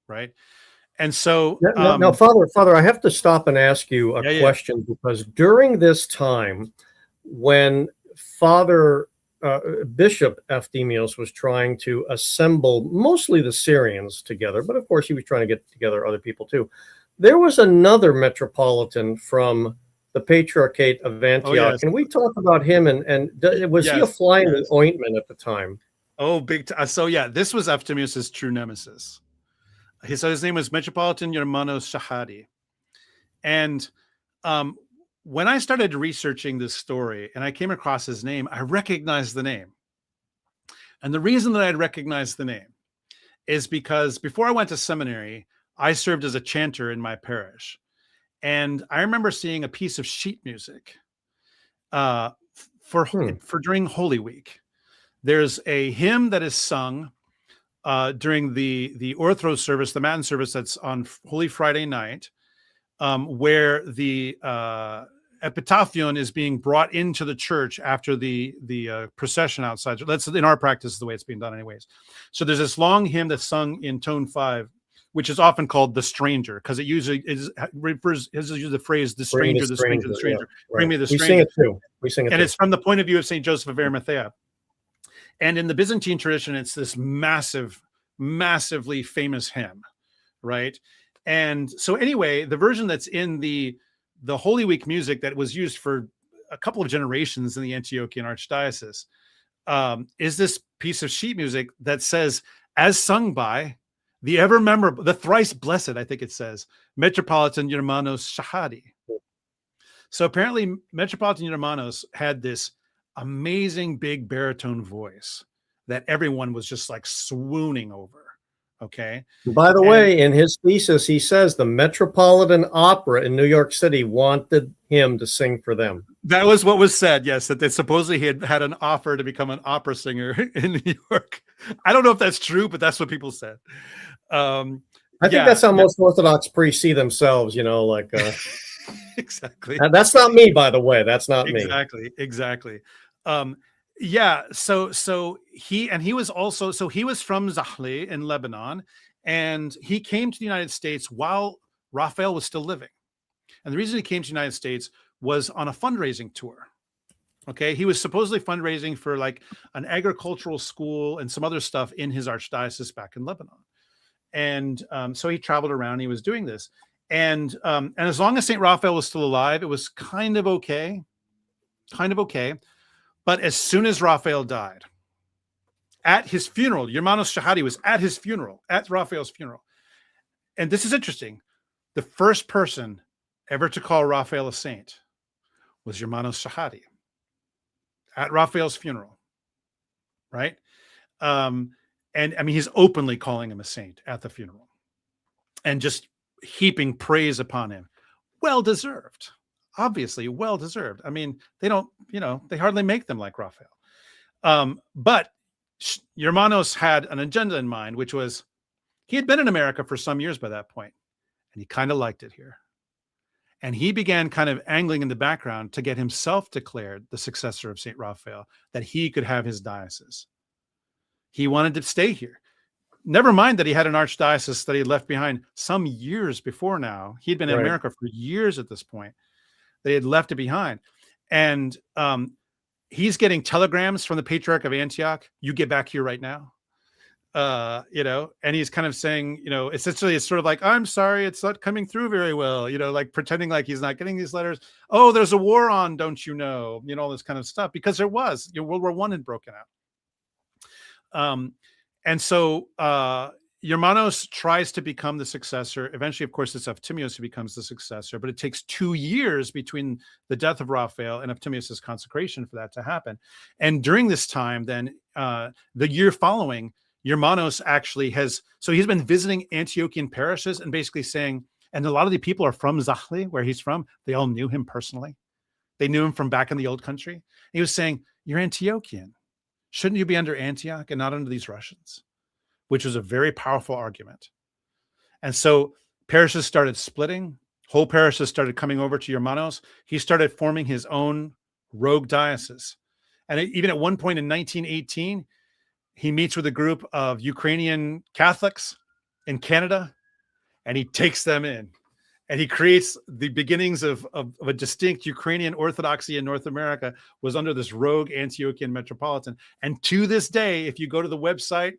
Speaker 2: Right. And so
Speaker 1: now, Father, I have to stop and ask you a question, because during this time, when Bishop Efthymius was trying to assemble mostly the Syrians together, but of course he was trying to get together other people too, there was another metropolitan from the Patriarchate of Antioch. Oh, yes. Can we talk about him? And was he a fly in the ointment at the time?
Speaker 2: Oh, big time. So yeah, this was Efthymius's true nemesis. His name was Metropolitan Yermanos Shahadi. And when I started researching this story and I came across his name, I recognized the name. And the reason that I'd recognized the name is because before I went to seminary, I served as a chanter in my parish. And I remember seeing a piece of sheet music for during Holy Week. There's a hymn that is sung during the Orthro service, the Matin service that's on Holy Friday night, where the epitaphion is being brought into the church after the procession outside. That's in our practice the way it's being done anyways. So there's this long hymn that's sung in tone 5, which is often called the stranger, because it usually uses the phrase the stranger, the stranger, the stranger.
Speaker 1: Yeah, right.
Speaker 2: Bring me the stranger.
Speaker 1: We sing it too. We sing it
Speaker 2: and
Speaker 1: too.
Speaker 2: It's from the point of view of St. Joseph of Arimathea. And in the Byzantine tradition, it's this massively famous hymn, right? And so anyway, the version that's in the Holy Week music that was used for a couple of generations in the Antiochian Archdiocese is this piece of sheet music that says, as sung by the ever memorable, the thrice blessed, I think it says, Metropolitan Germanos Shahadi. So apparently Metropolitan Germanos had this amazing big baritone voice that everyone was just like swooning over. Okay.
Speaker 1: By the way, in his thesis, he says the Metropolitan Opera in New York City wanted him to sing for them.
Speaker 2: That was what was said. Yes, that they supposedly had an offer to become an opera singer in New York. I don't know if that's true, but that's what people said.
Speaker 1: I think that's how most Orthodox priests see themselves. Like
Speaker 2: exactly.
Speaker 1: That's not me, by the way. That's not me.
Speaker 2: Exactly. So he was from Zahli in Lebanon, and he came to the United States while Raphael was still living. And the reason he came to the United States was on a fundraising tour. Okay, he was supposedly fundraising for like an agricultural school and some other stuff in his archdiocese back in Lebanon. And so he traveled around. He was doing this, and as long as Saint Raphael was still alive, it was kind of okay. But as soon as Raphael died, at his funeral, Germanos Shahadi was at his funeral, at Raphael's funeral. And this is interesting. The first person ever to call Raphael a saint was Germanos Shahadi at Raphael's funeral, right? And I mean, he's openly calling him a saint at the funeral and just heaping praise upon him. Well-deserved. Obviously well-deserved. I mean, they hardly make them like Raphael. But Germanos had an agenda in mind, which was he had been in America for some years by that point, and he kind of liked it here. And he began kind of angling in the background to get himself declared the successor of St. Raphael, that he could have his diocese. He wanted to stay here. Never mind that he had an archdiocese that he had left behind some years before now. He'd been in America for years at this point. They had left it behind. And he's getting telegrams from the Patriarch of Antioch. You get back here right now. And he's kind of saying, essentially it's sort of like, I'm sorry, it's not coming through very well, like pretending like he's not getting these letters. Oh, there's a war on, don't you know, all this kind of stuff, because there was, World War I had broken out. And so Germanos tries to become the successor. Eventually, of course, it's Efthymios who becomes the successor, but it takes 2 years between the death of Raphael and Efthymios' consecration for that to happen. And during this time, then the year following, Germanos actually he's been visiting Antiochian parishes and basically saying, and a lot of the people are from Zahli, where he's from. They all knew him personally. They knew him from back in the old country. And he was saying, you're Antiochian. Shouldn't you be under Antioch and not under these Russians? Which was a very powerful argument. And so parishes started splitting. Whole parishes started coming over to Germanos. He started forming his own rogue diocese. And even at one point in 1918, he meets with a group of Ukrainian Catholics in Canada, and he takes them in. And he creates the beginnings of a distinct Ukrainian Orthodoxy in North America was under this rogue Antiochian metropolitan. And to this day, if you go to the website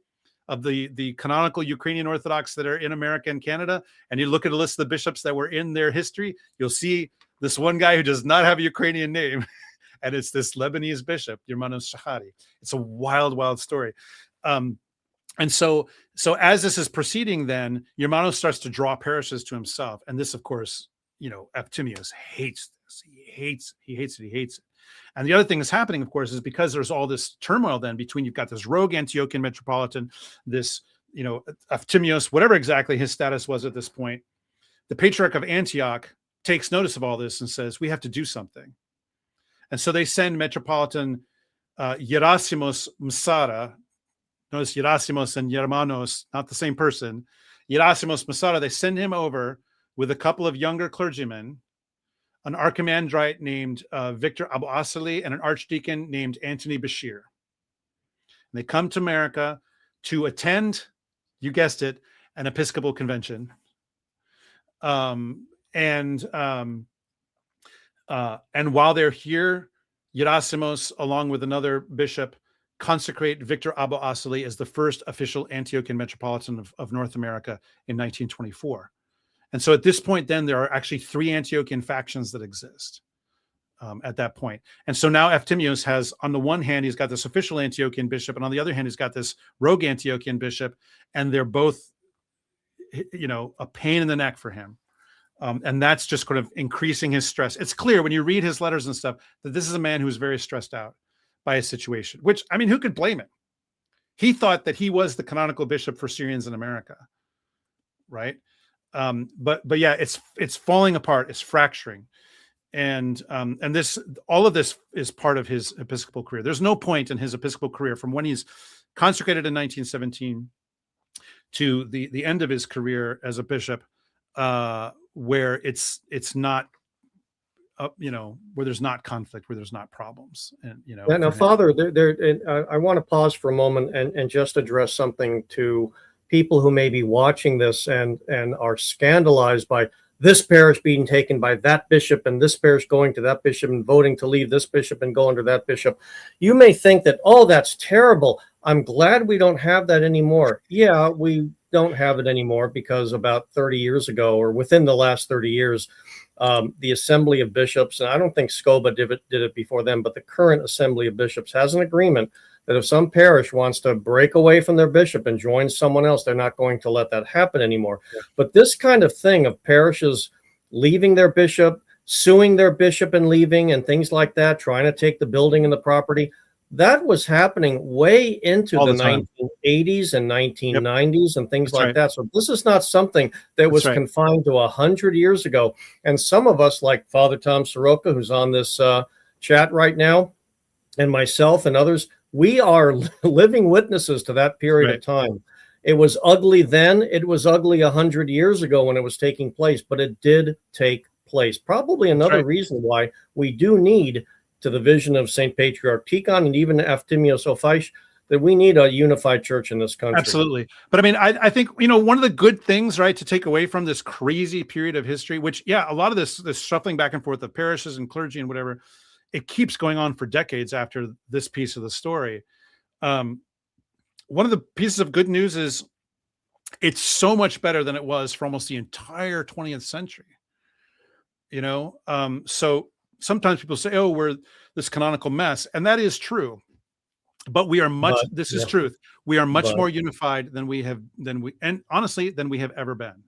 Speaker 2: of the canonical Ukrainian Orthodox that are in America and Canada, and you look at a list of the bishops that were in their history, you'll see this one guy who does not have a Ukrainian name. And it's this Lebanese bishop, Germanos Shahadi. It's a wild, wild story. And so as this is proceeding, then Germanos starts to draw parishes to himself. And this, of course, Efthymios hates this. He hates it. And the other thing that's happening, of course, is because there's all this turmoil then between, you've got this rogue Antiochian metropolitan, this, Efthymios, whatever exactly his status was at this point, the Patriarch of Antioch takes notice of all this and says, we have to do something. And so they send Metropolitan Gerasimos Msara Notice Gerasimos and Germanos, not the same person. Gerasimos Masada, they send him over with a couple of younger clergymen, an archimandrite named Victor Abu Asali and an archdeacon named Anthony Bashir. And they come to America to attend, you guessed it, an Episcopal convention. And while they're here, Gerasimos, along with another bishop, consecrate Victor Abu Asali as the first official Antiochian metropolitan of North America in 1924. And so at this point, then there are actually 3 Antiochian factions that exist at that point. And so now Efthymios has, on the one hand, he's got this official Antiochian bishop, and on the other hand, he's got this rogue Antiochian bishop, and they're both, a pain in the neck for him. And that's just kind of increasing his stress. It's clear when you read his letters and stuff that this is a man who's very stressed out by his situation, which, I mean, who could blame him? He thought that he was the canonical bishop for Syrians in America, right? But yeah, it's falling apart, it's fracturing. And this, all of this is part of his episcopal career. There's no point in his episcopal career from when he's consecrated in 1917 to the end of his career as a bishop, where it's not, where there's not conflict, where there's not problems. And,
Speaker 1: now, Father, I want to pause for a moment and just address something to people who may be watching this and are scandalized by this parish being taken by that bishop and this parish going to that bishop and voting to leave this bishop and going to that bishop. You may think that, oh, that's terrible. I'm glad we don't have that anymore. Yeah, we don't have it anymore because about 30 years ago, or within the last 30 years, the Assembly of Bishops, and I don't think SCOBA did it before them, but the current Assembly of Bishops has an agreement that if some parish wants to break away from their bishop and join someone else, they're not going to let that happen anymore. Yeah. But this kind of thing of parishes leaving their bishop, suing their bishop and leaving, and things like that, trying to take the building and the property, that was happening way into the 1980s and 1990s and things like that. So this is not something that was confined to 100 years ago. And some of us, like Father Tom Soroka, who's on this chat right now, and myself and others, we are living witnesses to that period of time. It was ugly then. It was ugly 100 years ago when it was taking place, but it did take place. Probably another reason why we do need, to the vision of St. Patriarch Tikhon and even Efthymios Ofiesh, that we need a unified church in this country.
Speaker 2: Absolutely. But I mean, I think, one of the good things, right, to take away from this crazy period of history, which, a lot of this shuffling back and forth of parishes and clergy and whatever, it keeps going on for decades after this piece of the story. One of the pieces of good news is it's so much better than it was for almost the entire 20th century. So sometimes people say, oh, we're this canonical mess. And that is true. But we are this is truth. We are much more unified than we have ever been.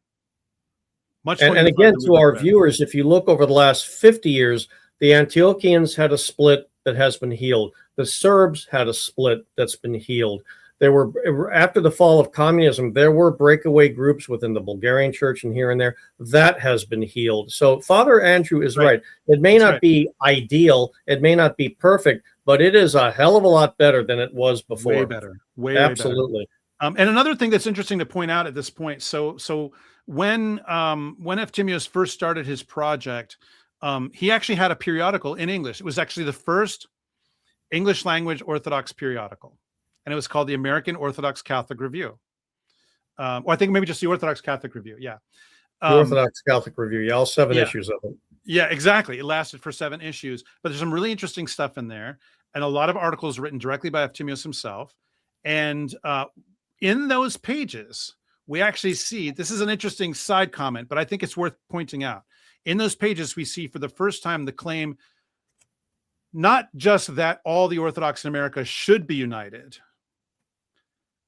Speaker 1: And again, to our viewers, if you look over the last 50 years, the Antiochians had a split that has been healed. The Serbs had a split that's been healed. There were, after the fall of communism, there were breakaway groups within the Bulgarian church and here and there. That has been healed. So Father Andrew is right. It may not be ideal. It may not be perfect, but it is a hell of a lot better than it was before.
Speaker 2: Way better.
Speaker 1: Absolutely.
Speaker 2: And another thing that's interesting to point out at this point. So when Efthymios first started his project, he actually had a periodical in English. It was actually the first English language Orthodox periodical. And it was called the American Orthodox Catholic Review. Or I think maybe just the Orthodox Catholic Review. Yeah.
Speaker 1: The Orthodox Catholic Review. Yeah, all 7 issues of it.
Speaker 2: Yeah, exactly. It lasted for 7 issues. But there's some really interesting stuff in there. And a lot of articles written directly by Efthymios himself. And in those pages, we actually see, this is an interesting side comment, but I think it's worth pointing out. In those pages, we see for the first time the claim, not just that all the Orthodox in America should be united,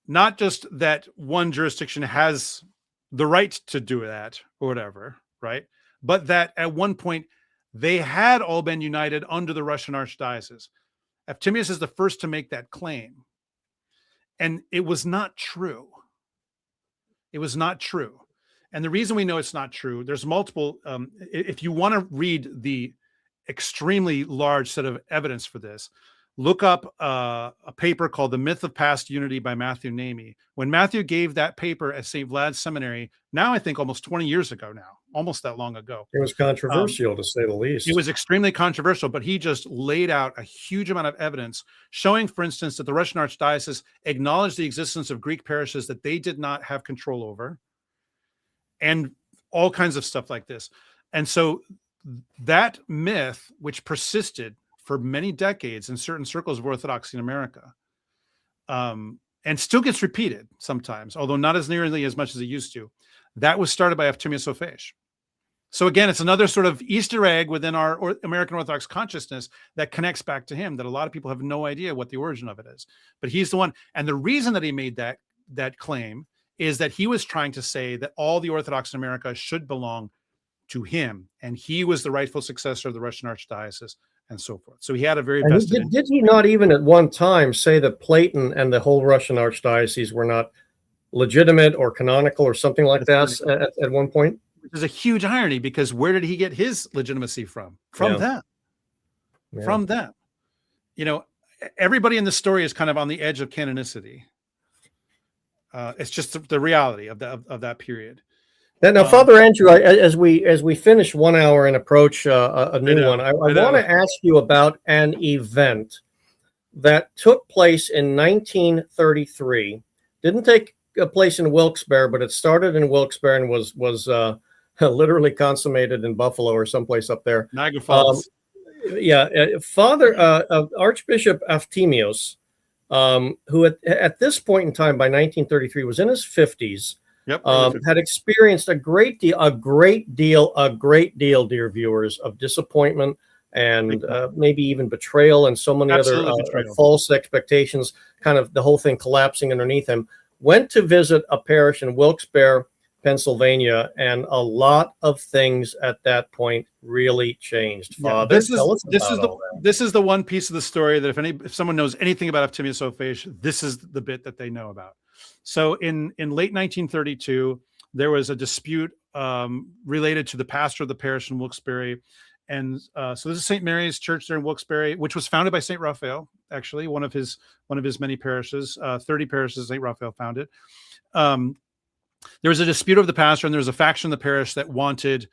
Speaker 2: not just that one jurisdiction has the right to do that or whatever, right? But that at one point they had all been united under the Russian Archdiocese. Efthymios is the first to make that claim. And it was not true. It was not true. And the reason we know it's not true, there's multiple, if you want to read the extremely large set of evidence for this, look up a paper called The Myth of Past Unity by Matthew Namy. When Matthew gave that paper at St. Vlad's Seminary, now I think almost 20 years ago now, almost that long ago.
Speaker 1: It was controversial, to say the least.
Speaker 2: It was extremely controversial, but he just laid out a huge amount of evidence showing, for instance, that the Russian Archdiocese acknowledged the existence of Greek parishes that they did not have control over, and all kinds of stuff like this. And so that myth, which persisted for many decades in certain circles of Orthodoxy in America, and still gets repeated sometimes, although not as nearly as much as it used to, that was started by Efthymios Ofiesh. So again, it's another sort of Easter egg within our American Orthodox consciousness that connects back to him, that a lot of people have no idea what the origin of it is. But he's the one. And the reason that he made that claim is that he was trying to say that all the Orthodox in America should belong to him, and he was the rightful successor of the Russian Archdiocese, and so forth. So he had a very vested.
Speaker 1: Did he not even at one time say that Platon and the whole Russian Archdiocese were not legitimate or canonical or something like that at one point?
Speaker 2: There's a huge irony, because where did he get his legitimacy from? From them. Yeah. From them. You know, everybody in the story is kind of on the edge of canonicity. It's just the reality of that period.
Speaker 1: Now, Father Andrew, as we finish 1 hour and approach a new one, I want to ask you about an event that took place in 1933. Didn't take place in Wilkes-Barre, but it started in Wilkes-Barre and was literally consummated in Buffalo or someplace up there.
Speaker 2: Niagara Falls.
Speaker 1: Father Archbishop Efthymios, who at this point in time, by 1933, was in his 50s.
Speaker 2: Yep.
Speaker 1: Had experienced a great deal, dear viewers, of disappointment and maybe even betrayal and so many other false expectations, kind of the whole thing collapsing underneath him. Went to visit a parish in Wilkes-Barre, Pennsylvania, and a lot of things at that point really changed. Father,
Speaker 2: this is the one piece of the story that if someone knows anything about Efthymios Ofiesh, this is the bit that they know about. So in late 1932, there was a dispute related to the pastor of the parish in Wilkes-Barre. And so this is St. Mary's Church there in Wilkes-Barre, which was founded by St. Raphael, actually, one of his many parishes, 30 parishes St. Raphael founded. There was a dispute over the pastor, and there was a faction of the parish that wanted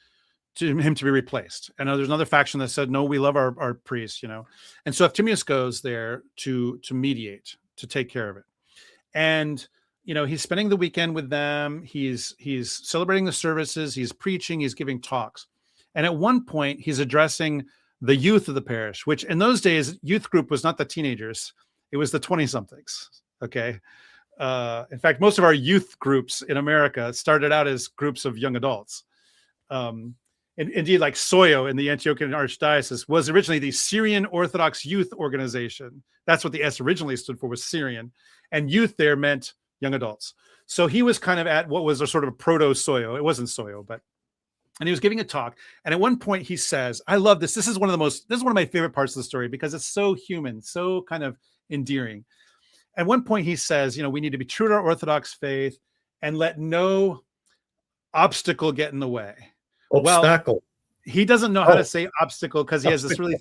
Speaker 2: him to be replaced. And there's another faction that said, no, we love our priest, you know. And so Efthymios goes there to mediate, to take care of it. And you know, he's spending the weekend with them. He's celebrating the services. He's preaching. He's giving talks. And at one point, he's addressing the youth of the parish, which in those days, youth group was not the teenagers. It was the 20-somethings, okay? In fact, most of our youth groups in America started out as groups of young adults. Indeed, like Soyo in the Antiochian Archdiocese was originally the Syrian Orthodox Youth Organization. That's what the S originally stood for, was Syrian. And youth there meant young adults. So he was kind of at what was a sort of a proto-Soyo. It wasn't Soyo, and he was giving a talk. And at one point he says, I love this. This is one of my favorite parts of the story, because it's so human, so kind of endearing. At one point he says, you know, we need to be true to our Orthodox faith and let no obstacle get in the way.
Speaker 1: Obstacle.
Speaker 2: Well, he doesn't know how to say obstacle, because he has this really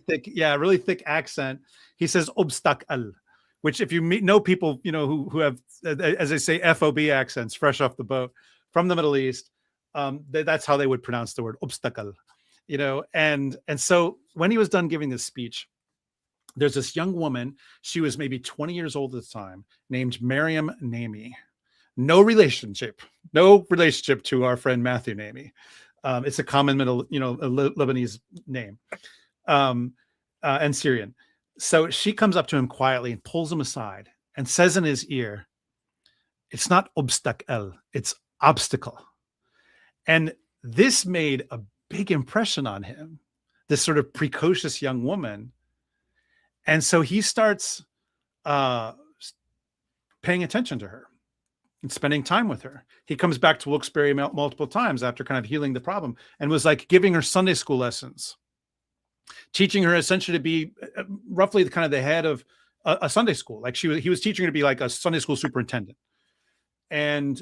Speaker 2: thick accent. He says obstacle, which if you know people, you know, who have, as they say, FOB accents, fresh off the boat from the Middle East, that's how they would pronounce the word obstacle, you know. And so when he was done giving this speech, there's this young woman. She was maybe 20 years old at the time, named Miriam Namy. No relationship to our friend Matthew Namy. It's a common Lebanese name, and Syrian. So she comes up to him quietly and pulls him aside and says in his ear, it's not obstacle, it's obstacle. And this made a big impression on him, this sort of precocious young woman. And so he starts paying attention to her and spending time with her. He comes back to Wilkes-Barre multiple times after kind of healing the problem, and was like giving her Sunday school lessons, teaching her essentially to be roughly the kind of the head of a Sunday school. Like he was teaching her to be like a Sunday school superintendent. And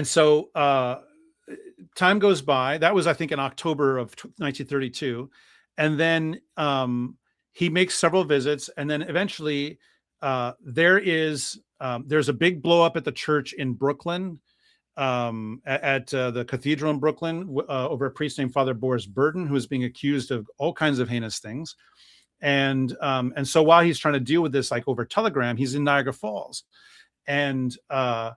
Speaker 2: so time goes by. That was, I think, in October of 1932. And then he makes several visits, and then eventually there's a big blow up at the church in Brooklyn, at the cathedral in Brooklyn, over a priest named Father Boris Burton, who is being accused of all kinds of heinous things. And so while he's trying to deal with this, like over Telegram, he's in Niagara Falls. And I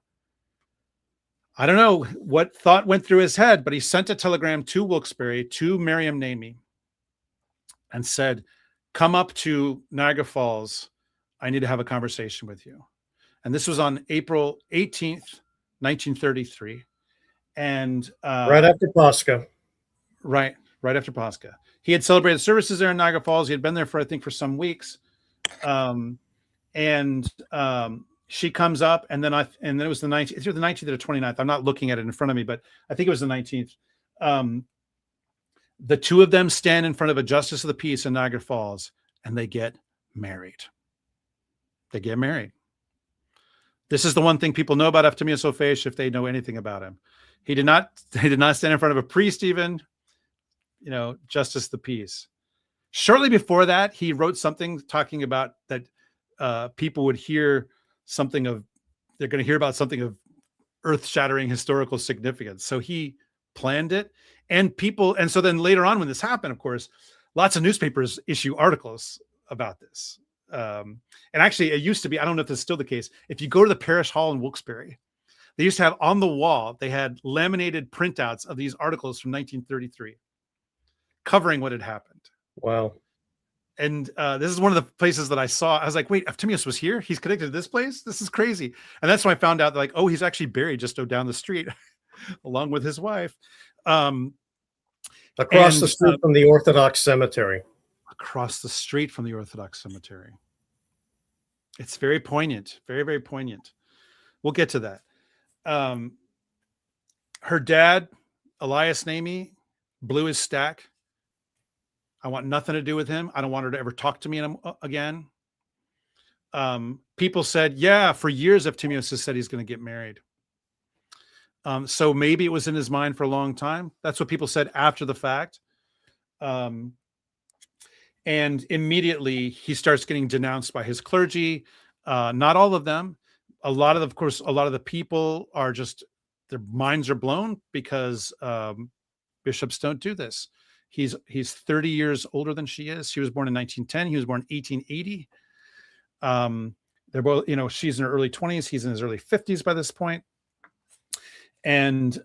Speaker 2: don't know what thought went through his head, but he sent a telegram to Wilkes-Barre, to Miriam Namey, and said, come up to Niagara Falls. I need to have a conversation with you. And this was on April 18th, 1933. And
Speaker 1: right after Pascha.
Speaker 2: Right after Pascha. He had celebrated services there in Niagara Falls. He had been there for, I think, for some weeks. She comes up, and then it was the 19th, it's either the 19th or the 29th. I'm not looking at it in front of me, but I think it was the 19th. The two of them stand in front of a justice of the peace in Niagara Falls, and they get married. They get married. This is the one thing people know about Efthymios Ofiesh, if they know anything about him. He did not stand in front of a priest, even, justice of the peace. Shortly before that, he wrote something talking about that people would hear something of, they're going to hear about something of earth-shattering historical significance. So he planned it, and so then later on when this happened, of course, lots of newspapers issue articles about this. And actually it used to be, I don't know if this is still the case, if you go to the parish hall in Wilkes-Barre, they used to have on the wall, they had laminated printouts of these articles from 1933 covering what had happened.
Speaker 1: Wow.
Speaker 2: And this is one of the places that I saw. I was like, wait, Efthymios was here? He's connected to this place? This is crazy. And that's when I found out, like, oh, he's actually buried just down the street along with his wife.
Speaker 1: Across the street from the Orthodox cemetery.
Speaker 2: Across the street from the Orthodox cemetery. It's very poignant. Very, very poignant. We'll get to that. Her dad, Elias Namey, blew his stack. I want nothing to do with him. I don't want her to ever talk to me again. People said, yeah, for years, Efthymios has said he's going to get married. So maybe it was in his mind for a long time. That's what people said after the fact. And immediately he starts getting denounced by his clergy. Not all of them. A lot of the people are just, their minds are blown because bishops don't do this. He's 30 years older than she is. She was born in 1910. He was born in 1880. They're both, she's in her early 20s. He's in his early 50s by this point. And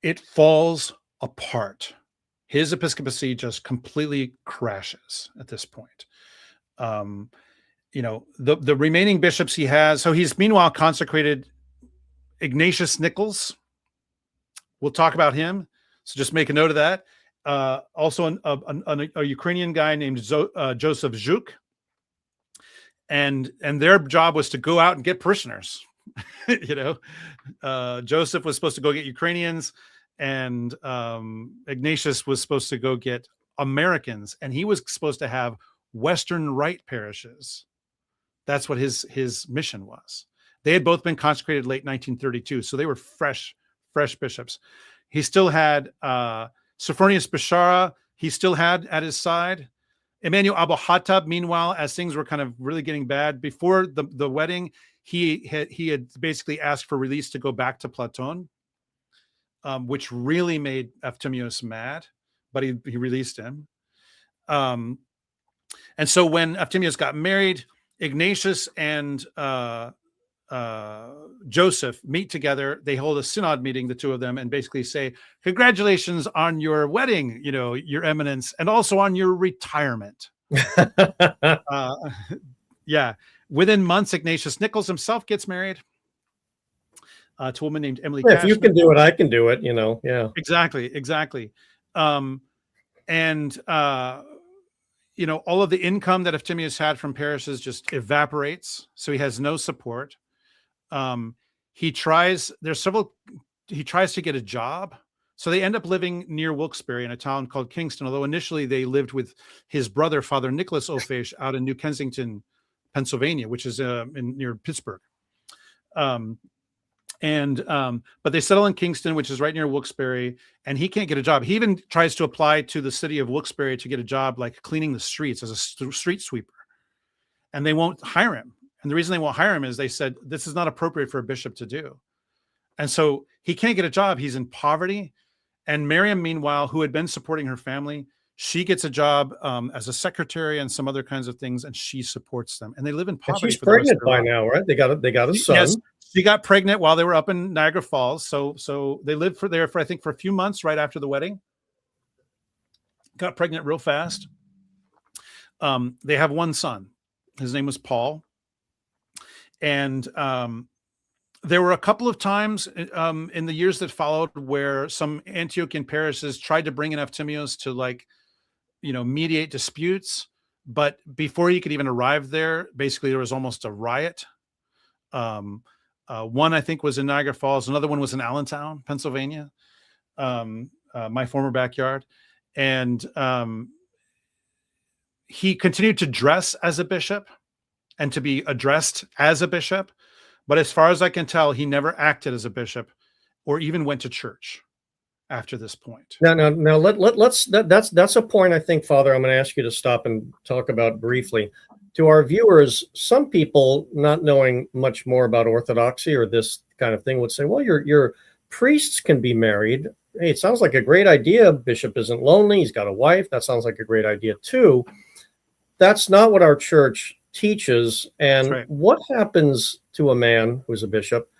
Speaker 2: it falls apart. His episcopacy just completely crashes at this point. The remaining bishops he has, so he's meanwhile consecrated Ignatius Nichols. We'll talk about him. So just make a note of that. Also a Ukrainian guy named Joseph Zhuk. And their job was to go out and get parishioners. Joseph was supposed to go get Ukrainians, and Ignatius was supposed to go get Americans. And he was supposed to have Western Rite parishes. That's what his mission was. They had both been consecrated late 1932. So they were fresh bishops. He still had Sophronius Bishara. He still had at his side Emmanuel Abu Hatab. Meanwhile, as things were kind of really getting bad before the wedding, he had basically asked for release to go back to Platon, which really made Efthymios mad. But he released him. And so when Efthymios got married, Ignatius and Joseph meet together. They hold a synod meeting, the two of them, and basically say, congratulations on your wedding, your eminence, and also on your retirement. Yeah. Within months, Ignatius Nichols himself gets married to a woman named Emily
Speaker 1: Cashman. If you can do it, I can do it, yeah.
Speaker 2: Exactly. All of the income that Efthymios had from parishes just evaporates. So he has no support. He tries to get a job. So they end up living near Wilkes-Barre in a town called Kingston, although initially they lived with his brother, Father Nicholas Ofiesh, out in New Kensington, Pennsylvania, which is near Pittsburgh. And but they settle in Kingston, which is right near Wilkes-Barre, and he can't get a job. He even tries to apply to the city of Wilkes-Barre to get a job like cleaning the streets as a street sweeper, and they won't hire him. And the reason they won't hire him is they said this is not appropriate for a bishop to do. And so he can't get a job. He's in poverty. And Miriam, meanwhile, who had been supporting her family, she gets a job as a secretary and some other kinds of things, and she supports them. And they live in poverty.
Speaker 1: And she's pregnant by now, right? They got a son.
Speaker 2: Yes, she got pregnant while they were up in Niagara Falls. So they lived there for I think for a few months right after the wedding. Got pregnant real fast. They have one son. His name was Paul. And there were a couple of times in the years that followed where some Antiochian parishes tried to bring in Efthymios to mediate disputes. But before he could even arrive there, basically there was almost a riot. One I think was in Niagara Falls. Another one was in Allentown, Pennsylvania, my former backyard. And he continued to dress as a bishop and to be addressed as a bishop. But as far as I can tell, he never acted as a bishop or even went to church after this point.
Speaker 1: Now, that's a point I think, Father, I'm going to ask you to stop and talk about briefly. To our viewers, some people not knowing much more about Orthodoxy or this kind of thing would say, well, your priests can be married. Hey, it sounds like a great idea. Bishop isn't lonely. He's got a wife. That sounds like a great idea too. That's not what our church teaches. And
Speaker 2: right.
Speaker 1: What happens to a man who's a bishop,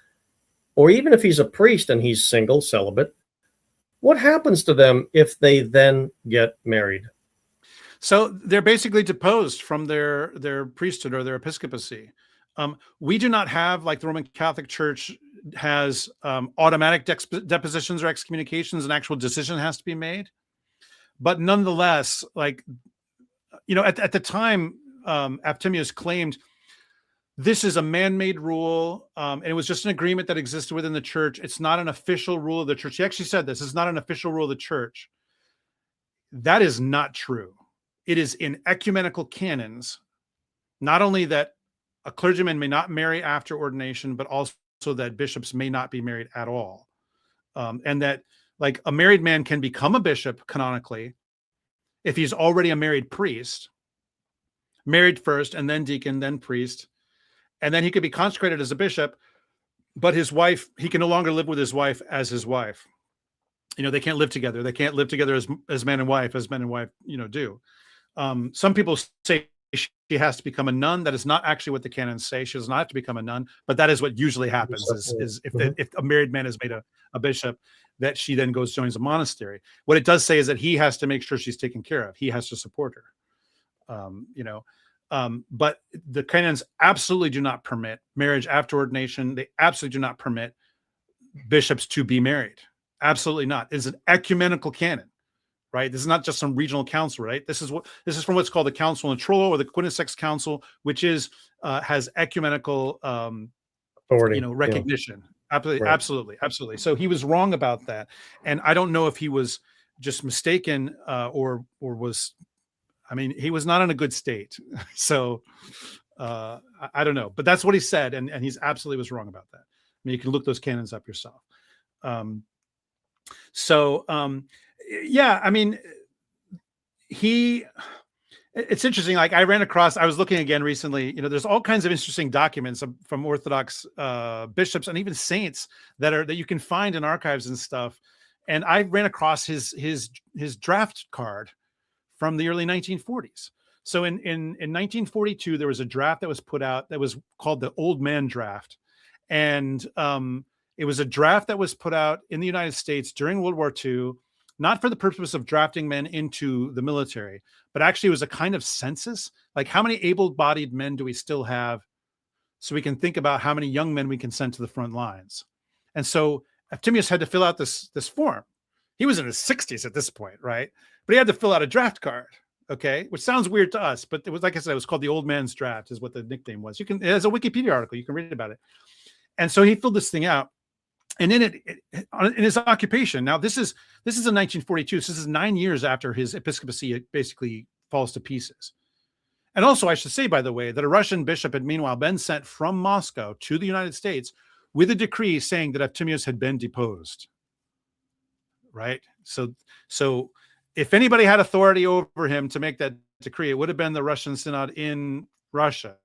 Speaker 1: or even if he's a priest and he's single, celibate, what happens to them if they then get married?
Speaker 2: So they're basically deposed from their priesthood or their episcopacy. We do not have, like the Roman Catholic Church has, automatic depositions or excommunications. An actual decision has to be made. But nonetheless, at the time, Efthymios claimed this is a man-made rule, and it was just an agreement that existed within the church. It's not an official rule of the church. He actually said this is not an official rule of the church. That is not true. It is in ecumenical canons, not only that a clergyman may not marry after ordination, but also that bishops may not be married at all. And that a married man can become a bishop canonically if he's already a married priest, married first and then deacon, then priest. And then he could be consecrated as a bishop, but his wife, he can no longer live with his wife as his wife. They can't live together. They can't live together as man and wife, do. Some people say she has to become a nun. That is not actually what the canons say. She does not have to become a nun, but that is what usually happens is if a married man is made a bishop, that she then joins a monastery. What it does say is that he has to make sure she's taken care of. He has to support her, but the canons absolutely do not permit marriage after ordination. They absolutely do not permit bishops to be married. Absolutely not. It's an ecumenical canon. Right. This is not just some regional council, right? This is from what's called the Council in Trullo or the Quinisex Council, which has ecumenical authority, recognition. Yeah. Absolutely. So he was wrong about that, and I don't know if he was just mistaken or was. I mean, he was not in a good state. So I don't know, but that's what he said, and he's absolutely was wrong about that. I mean, you can look those canons up yourself. Yeah, I mean, it's interesting. I was looking again recently, there's all kinds of interesting documents from Orthodox bishops and even saints that you can find in archives and stuff. And I ran across his draft card from the early 1940s. So in 1942, there was a draft that was put out that was called the Old Man Draft. And it was a draft that was put out in the United States during World War II, not for the purpose of drafting men into the military, but actually it was a kind of census. Like, how many able-bodied men do we still have? So we can think about how many young men we can send to the front lines. And so Efthymios had to fill out this form. He was in his 60s at this point, right? But he had to fill out a draft card, okay? Which sounds weird to us, but it was, like I said, it was called the Old Man's Draft is what the nickname was. There's a Wikipedia article, you can read about it. And so he filled this thing out. And in his occupation, now this is in 1942. So this is 9 years after his episcopacy basically falls to pieces. And also, I should say, by the way, that a Russian bishop had meanwhile been sent from Moscow to the United States with a decree saying that Efthymius had been deposed. Right? So if anybody had authority over him to make that decree, it would have been the Russian Synod in Russia,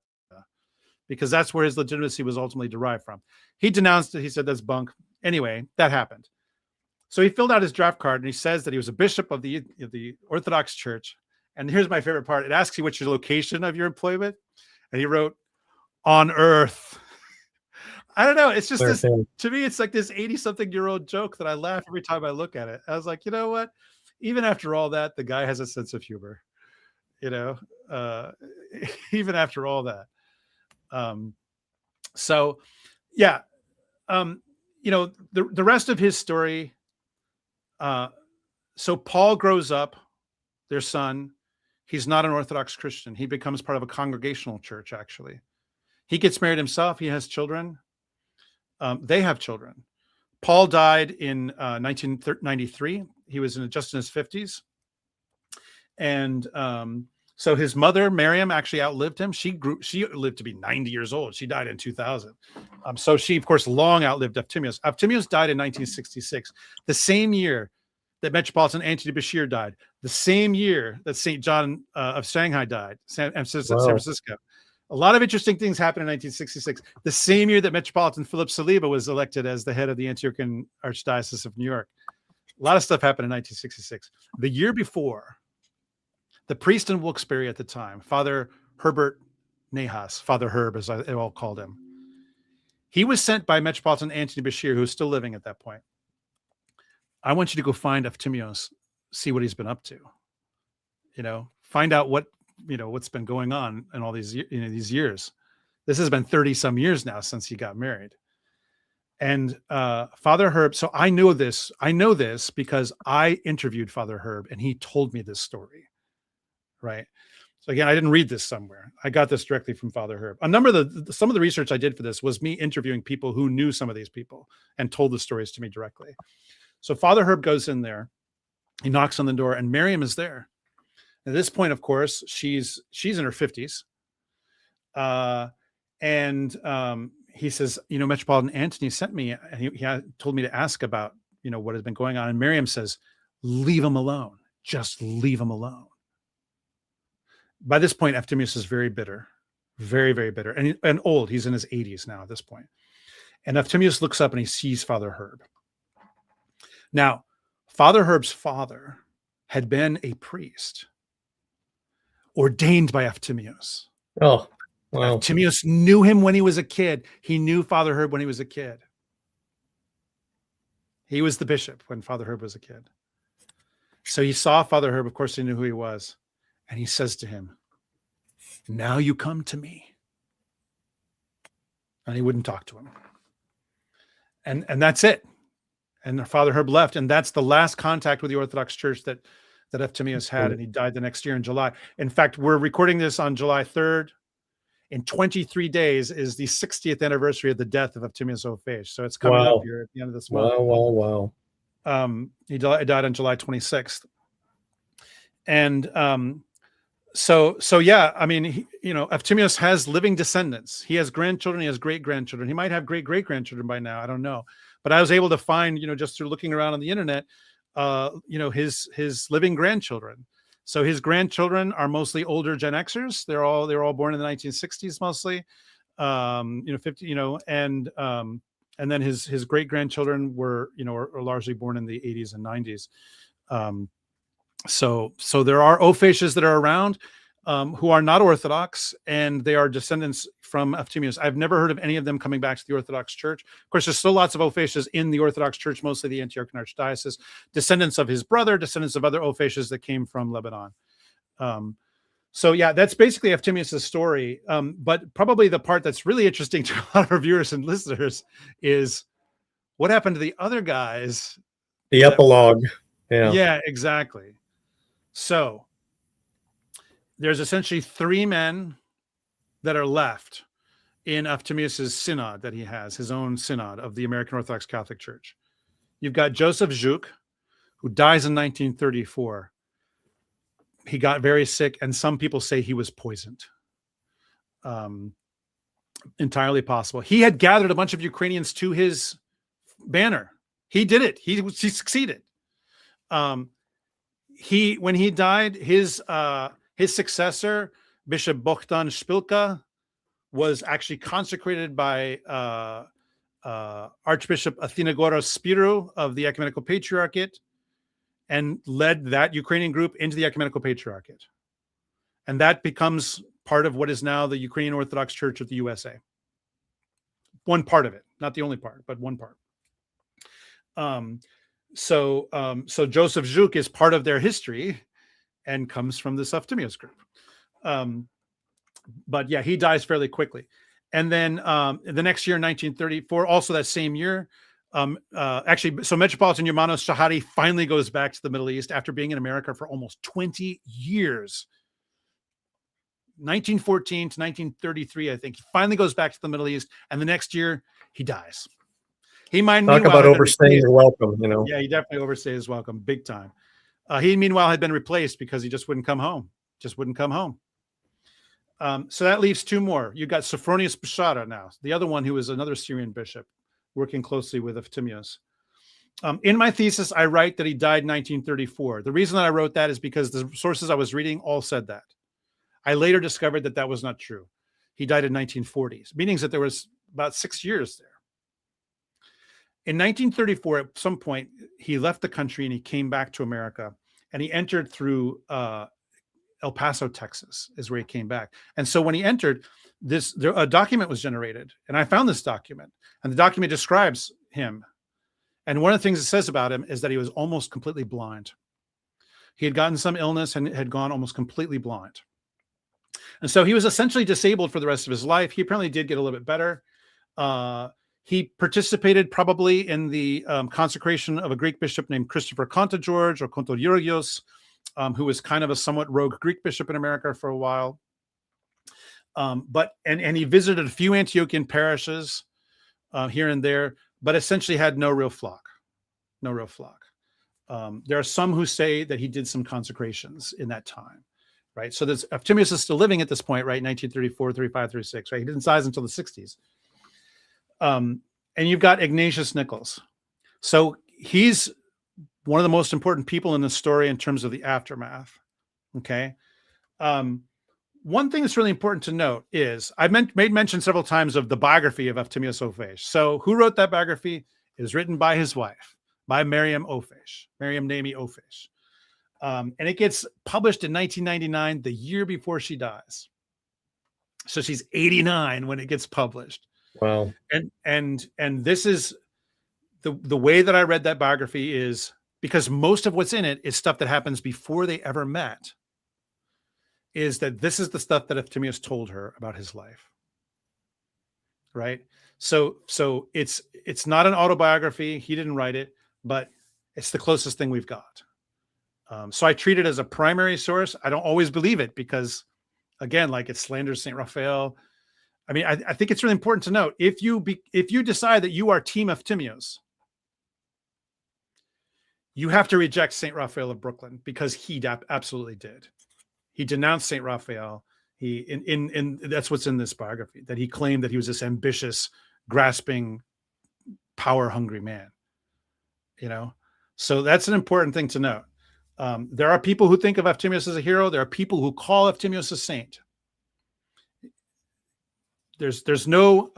Speaker 2: because that's where his legitimacy was ultimately derived from. He denounced it. He said that's bunk. Anyway, that happened. So he filled out his draft card and he says that he was a bishop of the Orthodox Church. And here's my favorite part. It asks you what's your location of your employment. And he wrote, on earth. I don't know. It's just this, to me, it's like this 80-something-year-old joke that I laugh every time I look at it. I was like, you know what? Even after all that, the guy has a sense of humor, even after all that. So yeah. The rest of his story. So Paul grows up, their son. He's not an Orthodox Christian. He becomes part of a congregational church, actually. He gets married himself. He has children. They have children. Paul died in 1993. He was just in his 50s. And so his mother, Miriam, actually outlived him. She lived to be 90 years old. She died in 2000. So she, of course, long outlived Efthymius. Efthymius died in 1966, the same year that Metropolitan Antony Bashir died, the same year that St. John of Shanghai died, San Francisco. A lot of interesting things happened in 1966, the same year that Metropolitan Philip Saliba was elected as the head of the Antiochian Archdiocese of New York. A lot of stuff happened in 1966. The year before, the priest in Wilkes-Barre at the time, Father Herbert Nahas, Father Herb, as they all called him, he was sent by Metropolitan Antony Bashir, who was still living at that point. I want you to go find Efthymios, see what he's been up to. Find out what's been going on in all these years. This has been 30 some years now since he got married. And Father Herb, so I know this because I interviewed Father Herb and he told me this story. Right. So again, I didn't read this somewhere. I got this directly from Father Herb. Some of the research I did for this was me interviewing people who knew some of these people and told the stories to me directly. So Father Herb goes in there, he knocks on the door, and Miriam is there. At this point, of course, she's in her 50s. He says, Metropolitan Antony sent me, and he told me to ask about, what has been going on. And Miriam says, leave him alone. Just leave him alone. By this point, Efthymius is very bitter, very, very bitter, and old. He's in his 80s now at this point. And Efthymius looks up and he sees Father Herb. Now, Father Herb's father had been a priest ordained by Efthymius.
Speaker 1: Oh, wow.
Speaker 2: Efthymius knew him when he was a kid. He knew Father Herb when he was a kid. He was the bishop when Father Herb was a kid. So he saw Father Herb. Of course, he knew who he was. And he says to him, now you come to me. And he wouldn't talk to him. And that's it. And Father Herb left. And that's the last contact with the Orthodox Church that Efthymius had. And he died the next year in July. In fact, we're recording this on July 3rd. In 23 days is the 60th anniversary of the death of Efthymius Ofiesh. So it's coming up here at the end of this month.
Speaker 1: Wow.
Speaker 2: He died on July 26th. And so yeah, I mean, Efthymius has living descendants. He has grandchildren. He has great-grandchildren. He might have great-great-grandchildren by now. I don't know. But I was able to find, just through looking around on the internet, his living grandchildren. So his grandchildren are mostly older Gen Xers. They're all born in the 1960s mostly. 50, and then his great-grandchildren were largely born in the 80s and 90s. So there are Ofieses that are around who are not Orthodox, and they are descendants from Efthymius. I've never heard of any of them coming back to the Orthodox Church. Of course, there's still lots of Ofieses in the Orthodox Church, mostly the Antiochian Archdiocese, descendants of his brother, descendants of other Ofieses that came from Lebanon. So yeah, that's basically Efthymius' story. But probably the part that's really interesting to a lot of our viewers and listeners is what happened to the other guys.
Speaker 1: The epilogue.
Speaker 2: Yeah, exactly. So there's essentially three men that are left in Efthymius' synod that he has, his own synod of the American Orthodox Catholic Church. You've got Joseph Zhuk, who dies in 1934. He got very sick, and some people say he was poisoned. Entirely possible. He had gathered a bunch of Ukrainians to his banner. He did it. He succeeded. When he died, his successor, Bishop Bogdan Shpilka, was actually consecrated by Archbishop Athenagoras Spirou of the Ecumenical Patriarchate, and led that Ukrainian group into the Ecumenical Patriarchate. And that becomes part of what is now the Ukrainian Orthodox Church of the USA. One part of it, not the only part, but one part. So Joseph Zhuk is part of their history and comes from the Efthymios group. But yeah, he dies fairly quickly. And then the next year, 1934, also that same year, so Metropolitan Urmanos Shahadi finally goes back to the Middle East after being in America for almost 20 years. 1914 to 1933, I think. He finally goes back to the Middle East, and the next year he dies. He might
Speaker 1: talk about overstaying your welcome, you know.
Speaker 2: Yeah, he definitely overstayed his welcome, big time. He meanwhile had been replaced because he just wouldn't come home. So that leaves two more. You got Sophronius Bishara now, the other one who was another Syrian bishop working closely with Efthymios. In my thesis, I write that he died in 1934. The reason that I wrote that is because the sources I was reading all said that. I later discovered that that was not true. He died in 1940s, meaning that there was about 6 years there. In 1934, at some point, he left the country and he came back to America, and he entered through El Paso, Texas, is where he came back. And so when he entered, a document was generated, and I found this document, and the document describes him. And one of the things it says about him is that he was almost completely blind. He had gotten some illness and had gone almost completely blind. And so he was essentially disabled for the rest of his life. He apparently did get a little bit better. He participated probably in the consecration of a Greek bishop named Christopher Contageorge or Kontogeorgios, who was kind of a somewhat rogue Greek bishop in America for a while. But he visited a few Antiochian parishes here and there, but essentially had no real flock. There are some who say that he did some consecrations in that time. Right. So Efthymios is still living at this point, right? 1934, 35, 36, right? He didn't die until the 60s. And you've got Ignatius Nichols. So he's one of the most important people in the story in terms of the aftermath. Okay. One thing that's really important to note is I've made mention several times of the biography of Efthymios Ofiesh. So who wrote that biography? It was written by his wife, by Miriam Naomi Ofiesh. And it gets published in 1999, the year before she dies. So she's 89 when it gets published.
Speaker 1: Wow.
Speaker 2: And this is the way that I read that biography is because most of what's in it is stuff that happens before they ever met, is that this is the stuff that Efthymios told her about his life. Right. So it's not an autobiography. He didn't write it, but it's the closest thing we've got. So I treat it as a primary source. I don't always believe it because, again, like it slanders St. Raphael. I mean, I think it's really important to note if you decide that you are Team Efthymios, you have to reject St. Raphael of Brooklyn because he absolutely did. He denounced St. Raphael. That's what's in this biography, that he claimed that he was this ambitious, grasping, power-hungry man. You know, so that's an important thing to note. There are people who think of Efthymios as a hero. There are people who call Efthymios a saint. There's no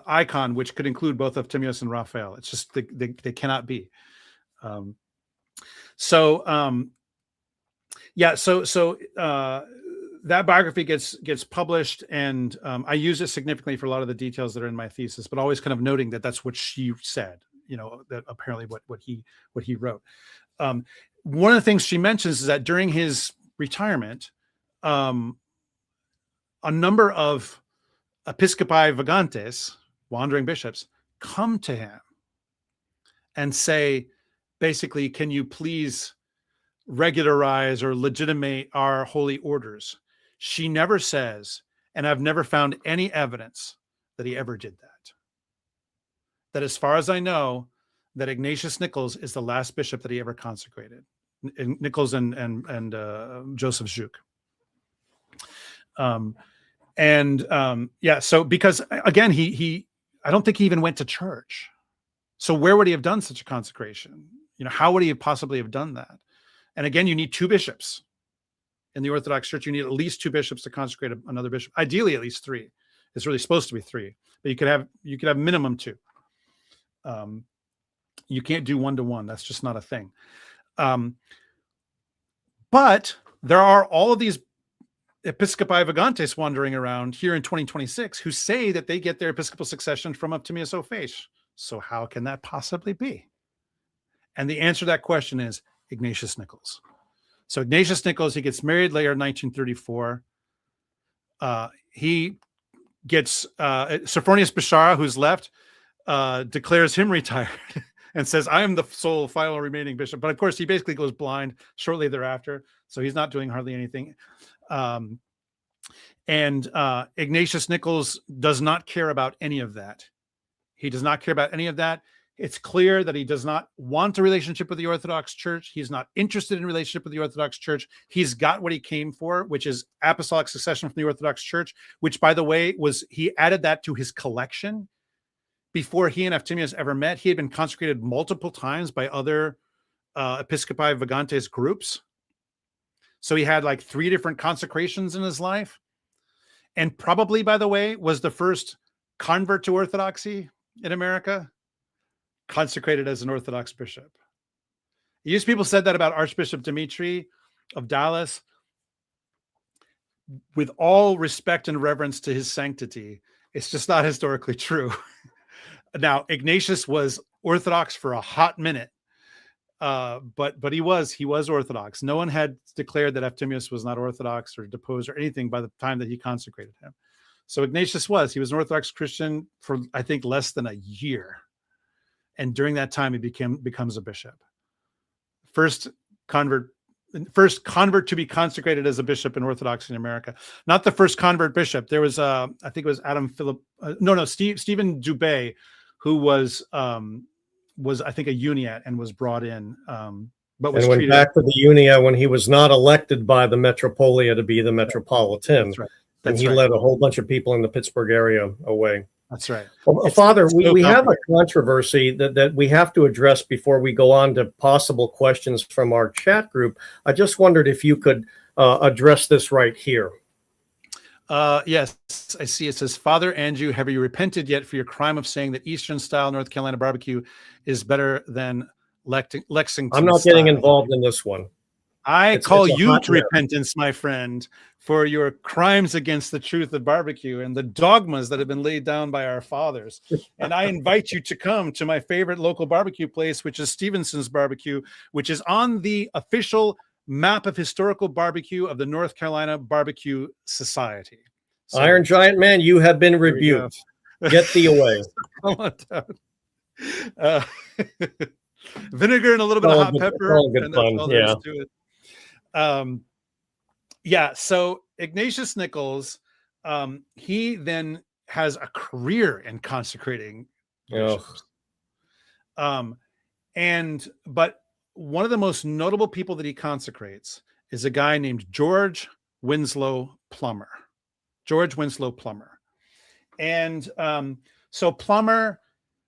Speaker 2: icon which could include both Efthymios and Raphael. It's just they cannot be. So that biography gets published, and I use it significantly for a lot of the details that are in my thesis, but always kind of noting that that's what she said. You know, that apparently what he wrote. One of the things she mentions is that during his retirement, a number of episcopi vagantes, wandering bishops, come to him and say, basically, can you please regularize or legitimate our holy orders? She never says, and I've never found any evidence that he ever did that. That as far as I know, that Ignatius Nichols is the last bishop that he ever consecrated. Nichols and Joseph Zhuk. And yeah, so because again, I don't think he even went to church. So where would he have done such a consecration? How would he possibly have done that? And again, you need 2 bishops. In the Orthodox Church, you need at least 2 bishops to consecrate another bishop. Ideally, at least 3. It's really supposed to be 3, but you could have minimum 2. You can't do 1-to-1. That's just not a thing. But there are all of these episcopi vagantes wandering around here in 2026 who say that they get their episcopal succession from Optimius Ofiesh. So how can that possibly be? And the answer to that question is Ignatius Nichols. So Ignatius Nichols, he gets married later in 1934. He gets Sophronius Bishara, who's left, declares him retired and says, I am the sole final remaining bishop. But of course, he basically goes blind shortly thereafter. So he's not doing hardly anything. And Ignatius Nichols does not care about any of that. He does not care about any of that. It's clear that he does not want a relationship with the Orthodox Church. He's not interested in a relationship with the Orthodox Church. He's got what he came for, which is apostolic succession from the Orthodox Church, which, by the way, he added that to his collection. Before he and Efthymius ever met, he had been consecrated multiple times by other Episcopi Vagantes groups. So he had like 3 different consecrations in his life. And probably, by the way, was the first convert to Orthodoxy in America, consecrated as an Orthodox bishop. People said that about Archbishop Dimitri of Dallas. With all respect and reverence to his sanctity, it's just not historically true. Now, Ignatius was Orthodox for a hot minute, but he was Orthodox. No one had declared that Efthymius was not Orthodox or deposed or anything by the time that he consecrated him. So Ignatius he was an Orthodox Christian for, I think, less than a year. And during that time, he becomes a bishop. First convert to be consecrated as a bishop in Orthodoxy in America. Not the first convert bishop. There was, I think it was Stephen Dubé, who was I think a uniat and was brought in, but was
Speaker 1: went back to the unia when he was not elected by the metropolia to be the metropolitan.
Speaker 2: That's right.
Speaker 1: And he led a whole bunch of people in the Pittsburgh area away.
Speaker 2: That's right.
Speaker 1: Well, Father, we have a controversy that we have to address before we go on to possible questions from our chat group. I just wondered if you could address this right here.
Speaker 2: Yes, I see. It says, Father Andrew, have you repented yet for your crime of saying that Eastern style North Carolina barbecue is better than Lexington
Speaker 1: I'm not getting involved in this one.
Speaker 2: I call you to repentance, my friend, for your crimes against the truth of barbecue and the dogmas that have been laid down by our fathers. And I invite you to come to my favorite local barbecue place, which is Stevenson's Barbecue, which is on the official map of historical barbecue of the North Carolina Barbecue Society. So,
Speaker 1: Iron Giant Man, you have been rebuked. Get thee away.
Speaker 2: Come on down. Vinegar and a little bit of hot pepper. And that's all there is to it. So Ignatius Nichols, he then has a career in consecrating bishops. But one of the most notable people that he consecrates is a guy named George Winslow Plummer. And so Plummer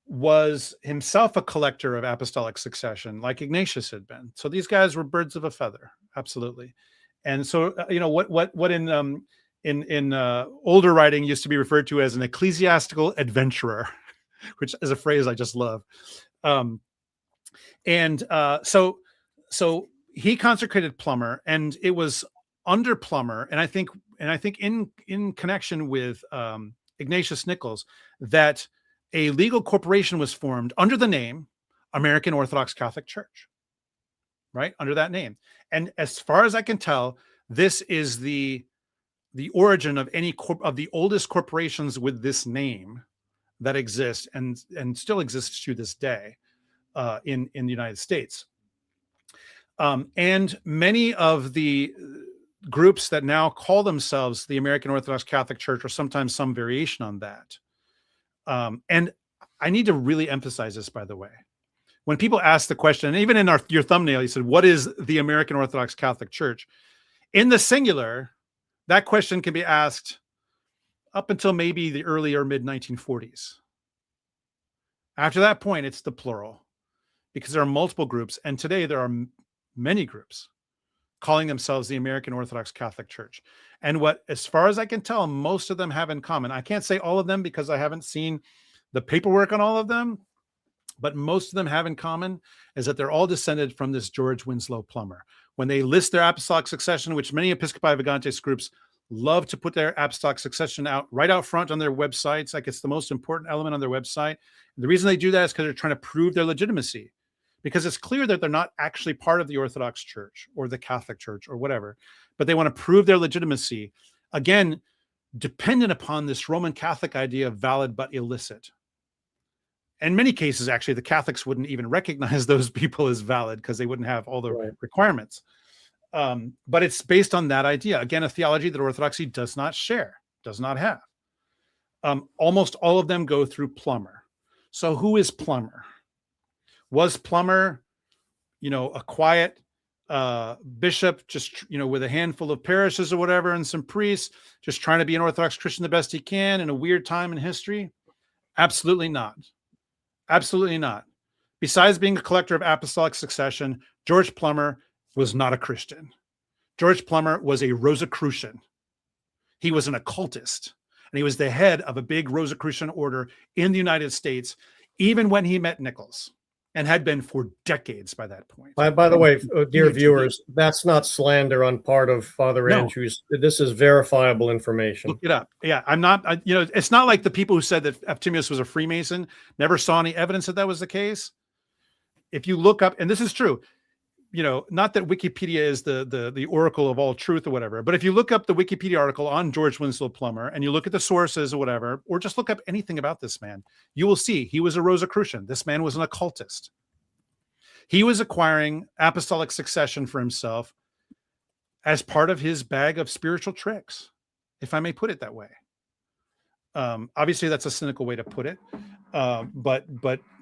Speaker 2: was himself a collector of apostolic succession, like Ignatius had been. So these guys were birds of a feather, absolutely. And so, what in older writing used to be referred to as an ecclesiastical adventurer, which is a phrase I just love. So he consecrated Plummer, and it was under Plummer, and I think in connection with Ignatius Nichols, that a legal corporation was formed under the name American Orthodox Catholic Church, right? Under that name. And as far as I can tell, this is the origin of any of the oldest corporations with this name that exist and still exists to this day in the United States. And many of the groups that now call themselves the American Orthodox Catholic Church, or sometimes some variation on that. And I need to really emphasize this, by the way. When people ask the question, and even in your thumbnail, you said, what is the American Orthodox Catholic Church? In the singular, that question can be asked up until maybe the early or mid 1940s. After that point, it's the plural, because there are multiple groups, and today there are many groups calling themselves the American Orthodox Catholic Church. And what, as far as I can tell, most of them have in common, I can't say all of them because I haven't seen the paperwork on all of them, but most of them have in common is that they're all descended from this George Winslow Plummer. When they list their apostolic succession, which many Episcopi Vagantes groups love to put their apostolic succession right out front on their websites, like it's the most important element on their website. And the reason they do that is because they're trying to prove their legitimacy, because it's clear that they're not actually part of the Orthodox Church or the Catholic Church or whatever, but they want to prove their legitimacy, again, dependent upon this Roman Catholic idea of valid but illicit. In many cases, actually, the Catholics wouldn't even recognize those people as valid because they wouldn't have all the requirements. But it's based on that idea. Again, a theology that Orthodoxy does not share, does not have. Almost all of them go through Plummer. So who is Plummer? Was Plummer, a quiet bishop, just, with a handful of parishes or whatever and some priests, just trying to be an Orthodox Christian the best he can in a weird time in history? Absolutely not. Absolutely not. Besides being a collector of apostolic succession, George Plummer was not a Christian. George Plummer was a Rosicrucian. He was an occultist, and he was the head of a big Rosicrucian order in the United States, even when he met Nichols, and had been for decades by that point.
Speaker 1: By the way, dear viewers, that's not slander on part of Father Andrews. This is verifiable information.
Speaker 2: Look it up. Yeah, I'm not, it's not like the people who said that Eftimius was a Freemason never saw any evidence that was the case. If you look up, and this is true, not that Wikipedia is the oracle of all truth or whatever, but if you look up the Wikipedia article on George Winslow Plummer and you look at the sources or whatever, or just look up anything about this man, you will see he was a Rosicrucian. This man was an occultist. He was acquiring apostolic succession for himself as part of his bag of spiritual tricks, if I may put it that way. Obviously, that's a cynical way to put it, but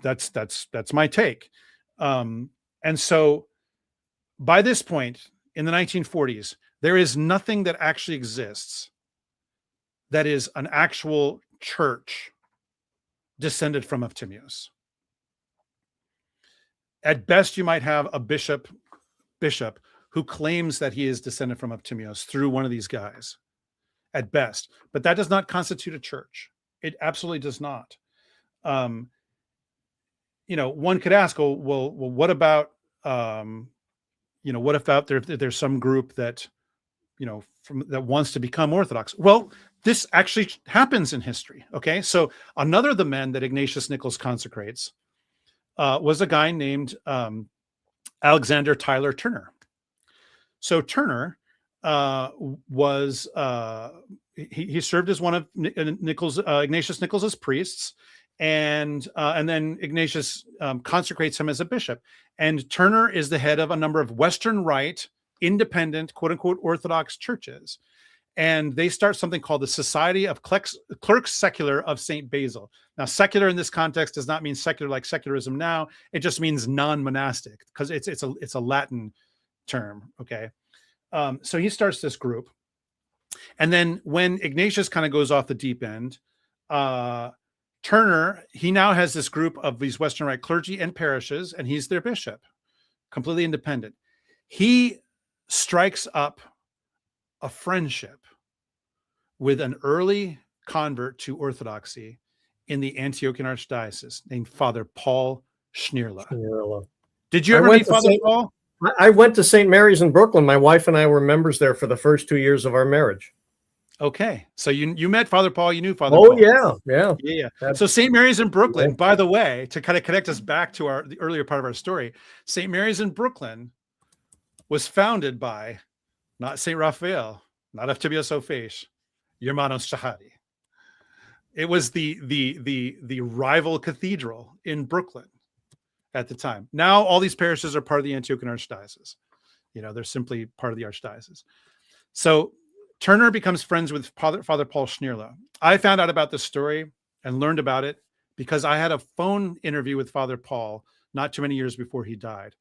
Speaker 2: that's my take. And so, by this point in the 1940s, there is nothing that actually exists that is an actual church descended from Eftimius. At best, you might have a bishop who claims that he is descended from Eftimius through one of these guys, at best. But that does not constitute a church. It absolutely does not. One could ask, well, what about, what if out there's some group that, that wants to become Orthodox? Well, this actually happens in history. Okay, so another of the men that Ignatius Nichols consecrates was a guy named Alexander Tyler Turner. So Turner was he served as one of Ignatius Nichols's priests, and then Ignatius consecrates him as a bishop. And Turner is the head of a number of Western Rite, independent, quote unquote, Orthodox churches. And they start something called the Society of Clerks Secular of St. Basil. Now, secular in this context does not mean secular like secularism now. It just means non-monastic, because it's a Latin term. Okay, so he starts this group, and then when Ignatius kind of goes off the deep end, Turner, he now has this group of these Western Rite clergy and parishes, and he's their bishop, completely independent. He strikes up a friendship with an early convert to Orthodoxy in the Antiochian Archdiocese named Father Paul Schnierle. Did you ever meet Father Paul?
Speaker 1: I went to St. Mary's in Brooklyn. My wife and I were members there for the first 2 years of our marriage.
Speaker 2: Okay, so you met Father Paul, you knew Father Paul.
Speaker 1: Oh, yeah.
Speaker 2: So St. Mary's in Brooklyn, by the way, to kind of connect us back to the earlier part of our story, St. Mary's in Brooklyn was founded by not St. Raphael, not Eftimius Ofiesh, Hermanos Shahadi. It was the rival cathedral in Brooklyn at the time. Now all these parishes are part of the Antiochian Archdiocese. They're simply part of the Archdiocese. So Turner becomes friends with Father Paul Schnierle. I found out about this story and learned about it because I had a phone interview with Father Paul not too many years before he died.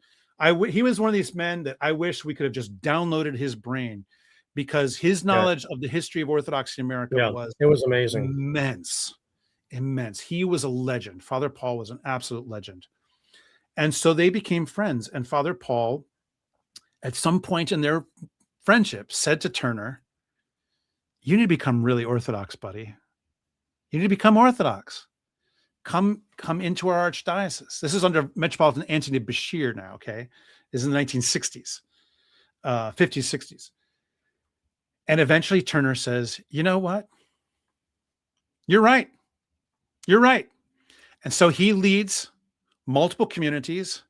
Speaker 2: He was one of these men that I wish we could have just downloaded his brain, because his knowledge of the history of Orthodoxy in America was
Speaker 1: it was amazing.
Speaker 2: Immense. He was a legend. Father Paul was an absolute legend. And so they became friends. And Father Paul, at some point in their friendship, said to Turner, "You need to become really Orthodox, buddy. You need to become Orthodox. Come into our archdiocese." This is under Metropolitan Anthony Bashir now, okay? This is in the 1960s, 50s, 60s. And eventually Turner says, "You know what? You're right. You're right." And so he leads multiple communities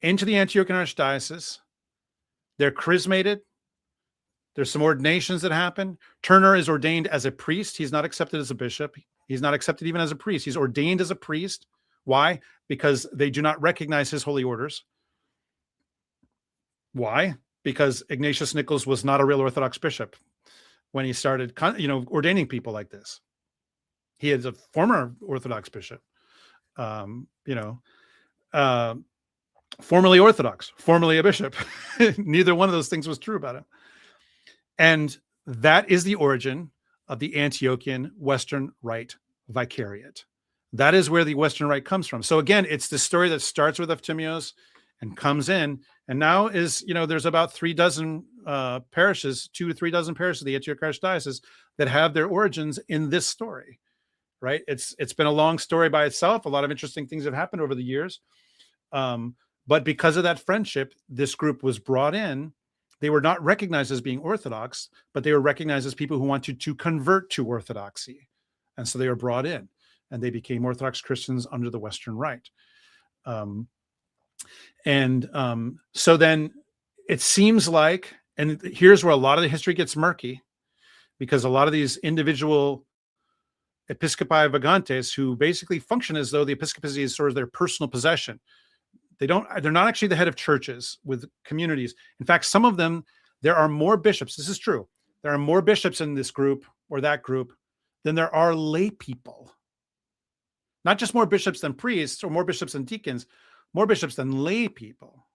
Speaker 2: into the Antiochian Archdiocese. They're chrismated. There's some ordinations that happen. Turner is ordained as a priest. He's not accepted as a bishop. He's not accepted even as a priest. He's ordained as a priest. Why? Because they do not recognize his holy orders. Why? Because Ignatius Nichols was not a real Orthodox bishop when he started, ordaining people like this. He is a former Orthodox bishop, formerly Orthodox, formerly a bishop. Neither one of those things was true about him. And that is the origin of the Antiochian Western Rite Vicariate. That is where the Western Rite comes from. So again, it's the story that starts with Efthymios and comes in, and now is, there's about 3 dozen parishes, 2 to 3 dozen parishes of the Antioch Archdiocese that have their origins in this story, right? It's been a long story by itself. A lot of interesting things have happened over the years. But because of that friendship, this group was brought in. They were not recognized as being Orthodox, but they were recognized as people who wanted to convert to Orthodoxy. And so they were brought in, and they became Orthodox Christians under the Western Rite. So then it seems like, and here's where a lot of the history gets murky, because a lot of these individual episcopi vagantes who basically function as though the episcopacy is sort of their personal possession. They're not actually the head of churches with communities. In fact, some of them, there are more bishops. This is true. There are more bishops in this group or that group than there are lay people. Not just more bishops than priests or more bishops than deacons, more bishops than lay people.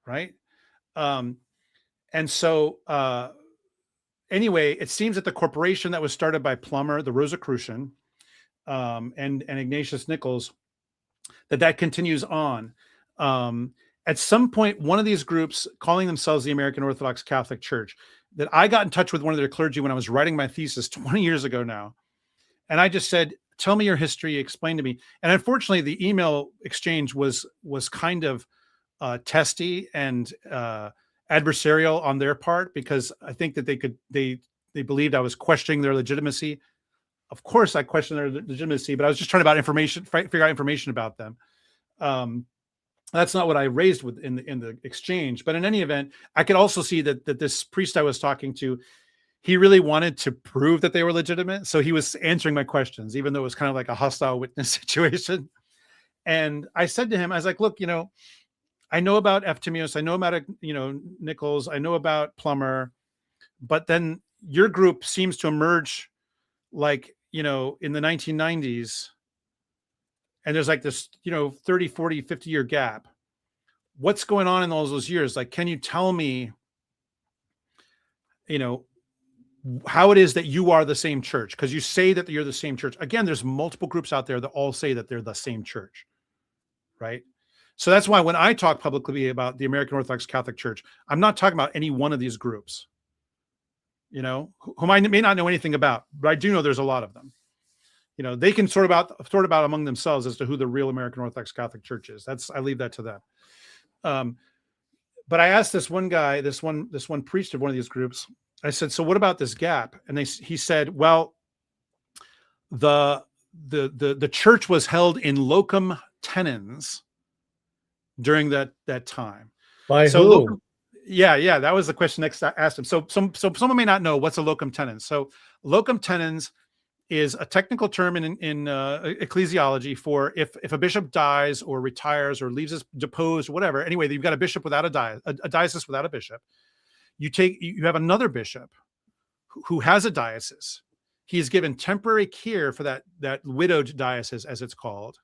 Speaker 2: Right? Anyway, it seems that the corporation that was started by Plummer, the Rosicrucian, and Ignatius Nichols, that continues on. At some point, one of these groups, calling themselves the American Orthodox Catholic Church, that I got in touch with one of their clergy when I was writing my thesis 20 years ago now. And I just said, "Tell me your history, explain to me." And unfortunately, the email exchange was kind of testy and adversarial on their part, because I think that they believed I was questioning their legitimacy. Of course, I questioned their legitimacy, but I was just trying to figure out information about them. That's not what I raised with in the exchange. But in any event, I could also see that this priest I was talking to, he really wanted to prove that they were legitimate. So he was answering my questions, even though it was kind of like a hostile witness situation. And I said to him, I was like, "Look, I know about Efthymios, I know about, Nichols, I know about Plummer, but then your group seems to emerge like, in the 1990s, and there's like this, 30, 40, 50-year gap. What's going on in all those years? Like, can you tell me, how it is that you are the same church? Because you say that you're the same church." Again, there's multiple groups out there that all say that they're the same church, right? So that's why when I talk publicly about the American Orthodox Catholic Church, I'm not talking about any one of these groups, whom I may not know anything about, but I do know there's a lot of them. They can sort about among themselves as to who the real American Orthodox Catholic Church is. I leave that to them. But I asked this one guy, this one priest of one of these groups, I said, "So what about this gap?" And he said, "Well, the church was held in locum tenens during that time."
Speaker 1: By who?
Speaker 2: Yeah, that was the question next I asked him. So someone may not know what's a locum tenens. So locum tenens is a technical term in ecclesiology for if a bishop dies or retires or leaves his deposed, whatever. Anyway, you've got a bishop without a diocese without a bishop. You have another bishop who has a diocese. He is given temporary care for that widowed diocese, as it's called,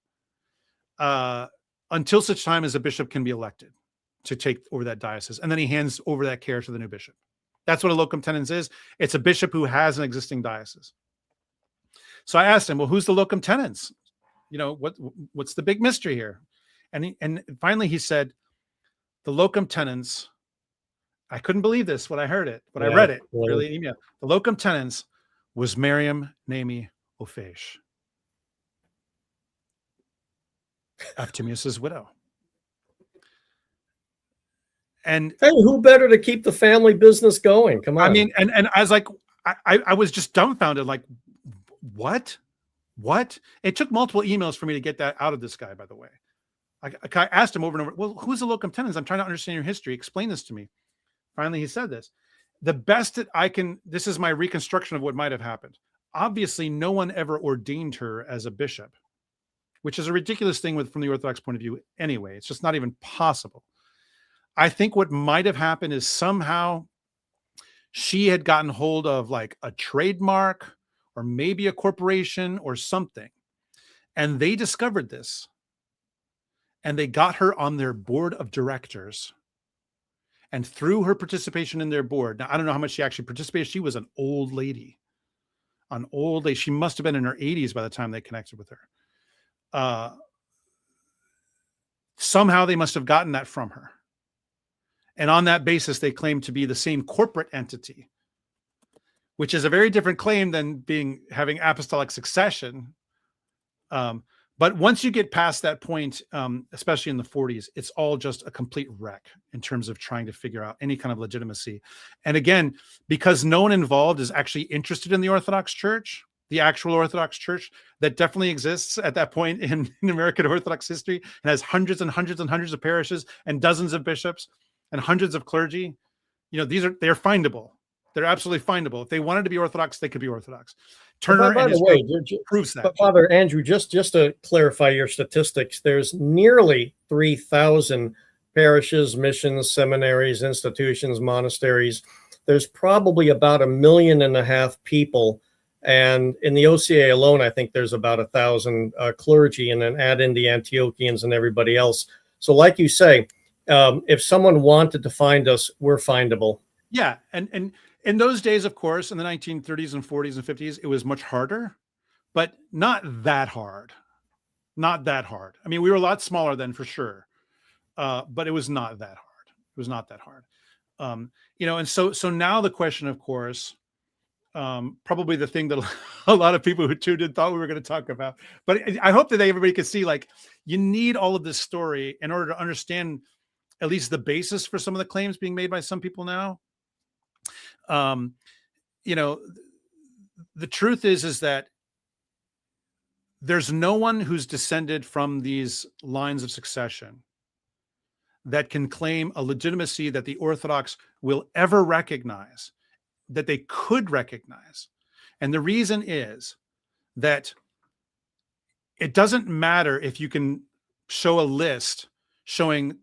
Speaker 2: until such time as a bishop can be elected to take over that diocese. And then he hands over that care to the new bishop. That's what a locum tenens is. It's a bishop who has an existing diocese. So I asked him, well, who's the locum tenens? What's the big mystery here? And finally he said, the locum tenens, I couldn't believe this when I heard it, but I read it. Really, email. The locum tenens was Miriam Naomi Ofiesh, Eftimius's widow. And
Speaker 1: hey, who better to keep the family business going? Come on.
Speaker 2: I mean, and I was like, I was just dumbfounded, like, what? It took multiple emails for me to get that out of this guy, by the way. I asked him over and over, well, who's the locum tenens? I'm trying to understand your history. Explain this to me. Finally, he said this. The best that I can, this is my reconstruction of what might have happened. Obviously, no one ever ordained her as a bishop, which is a ridiculous thing from the Orthodox point of view anyway. It's just not even possible. I think what might have happened is somehow she had gotten hold of like a trademark or maybe a corporation or something. And they discovered this. And they got her on their board of directors. And through her participation in their board, now I don't know how much she actually participated. She was an old lady. She must have been in her 80s by the time they connected with her. Somehow they must have gotten that from her. And on that basis, they claim to be the same corporate entity, which is a very different claim than having apostolic succession. But once you get past that point, especially in the 40s, it's all just a complete wreck in terms of trying to figure out any kind of legitimacy. And again, because no one involved is actually interested in the Orthodox Church, the actual Orthodox Church that definitely exists at that point in American Orthodox history and has hundreds and hundreds and hundreds of parishes and dozens of bishops and hundreds of clergy, they're findable. They're absolutely findable. If they wanted to be Orthodox, they could be Orthodox. Turner and his way proves that.
Speaker 1: But Father Andrew, just to clarify your statistics, there's nearly 3,000 parishes, missions, seminaries, institutions, monasteries. There's probably about 1.5 million people. And in the OCA alone, I think there's about 1,000 clergy, and then add in the Antiochians and everybody else. So like you say, if someone wanted to find us, we're findable.
Speaker 2: Yeah. And in those days, of course, in the 1930s and 40s and 50s, it was much harder, but not that hard. Not that hard. I mean, we were a lot smaller then for sure, but it was not that hard. It was not that hard. And so now the question, of course, probably the thing that a lot of people who tuned in thought we were going to talk about, but I hope that everybody could see, like, you need all of this story in order to understand at least the basis for some of the claims being made by some people now. The truth is that there's no one who's descended from these lines of succession that can claim a legitimacy that the Orthodox will ever recognize, that they could recognize. And the reason is that it doesn't matter if you can show a list showing,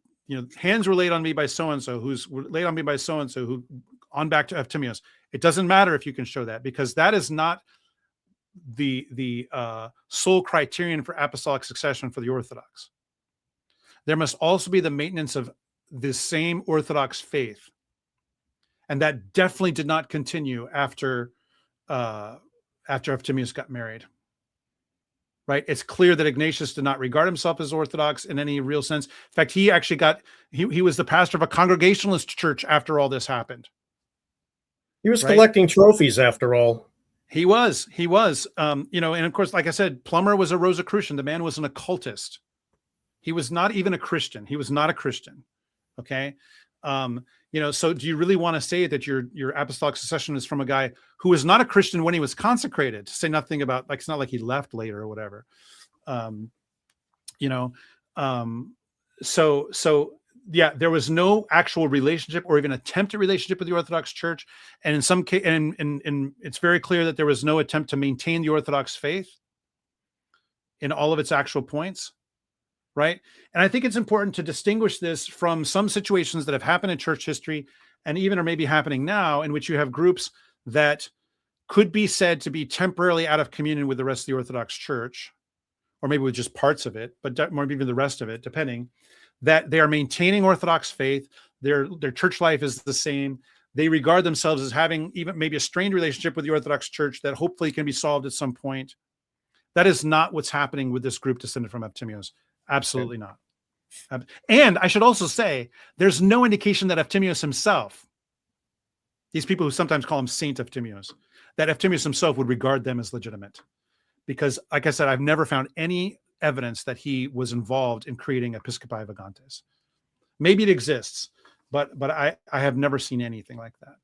Speaker 2: hands were laid on me by so-and-so, who's laid on me by so-and-so, who on back to Eftimius. It doesn't matter if you can show that, because that is not the sole criterion for apostolic succession for the Orthodox. There must also be the maintenance of the same Orthodox faith. And that definitely did not continue after Eftimius got married. Right? It's clear that Ignatius did not regard himself as Orthodox in any real sense. In fact, he actually he was the pastor of a Congregationalist church after all this happened.
Speaker 1: He was collecting trophies after all.
Speaker 2: He was, and of course, like I said, Plummer was a Rosicrucian. The man was an occultist. He was not even a Christian. He was not a Christian. Okay. So do you really want to say that your apostolic succession is from a guy who was not a Christian when he was consecrated, to say nothing about, like, it's not like he left later or whatever. So yeah, there was no actual relationship or even attempt at relationship with the Orthodox Church. And in some case, and it's very clear that there was no attempt to maintain the Orthodox faith in all of its actual points. Right. And I think it's important to distinguish this from some situations that have happened in church history and even are maybe happening now, in which you have groups that could be said to be temporarily out of communion with the rest of the Orthodox Church, or maybe with just parts of it, but maybe even the rest of it, depending, that they are maintaining Orthodox faith. Their church life is the same. they regard themselves as having even maybe a strained relationship with the Orthodox Church that hopefully can be solved at some point. That is not what's happening with this group descended from Efthymios. Absolutely not. And I should also say, there's no indication that Efthymios himself, these people who sometimes call him Saint Efthymios, that Efthymios himself would regard them as legitimate. Because, like I said, I've never found any evidence that he was involved in creating Episcopi Vagantes. Maybe it exists, but I have never seen anything like that.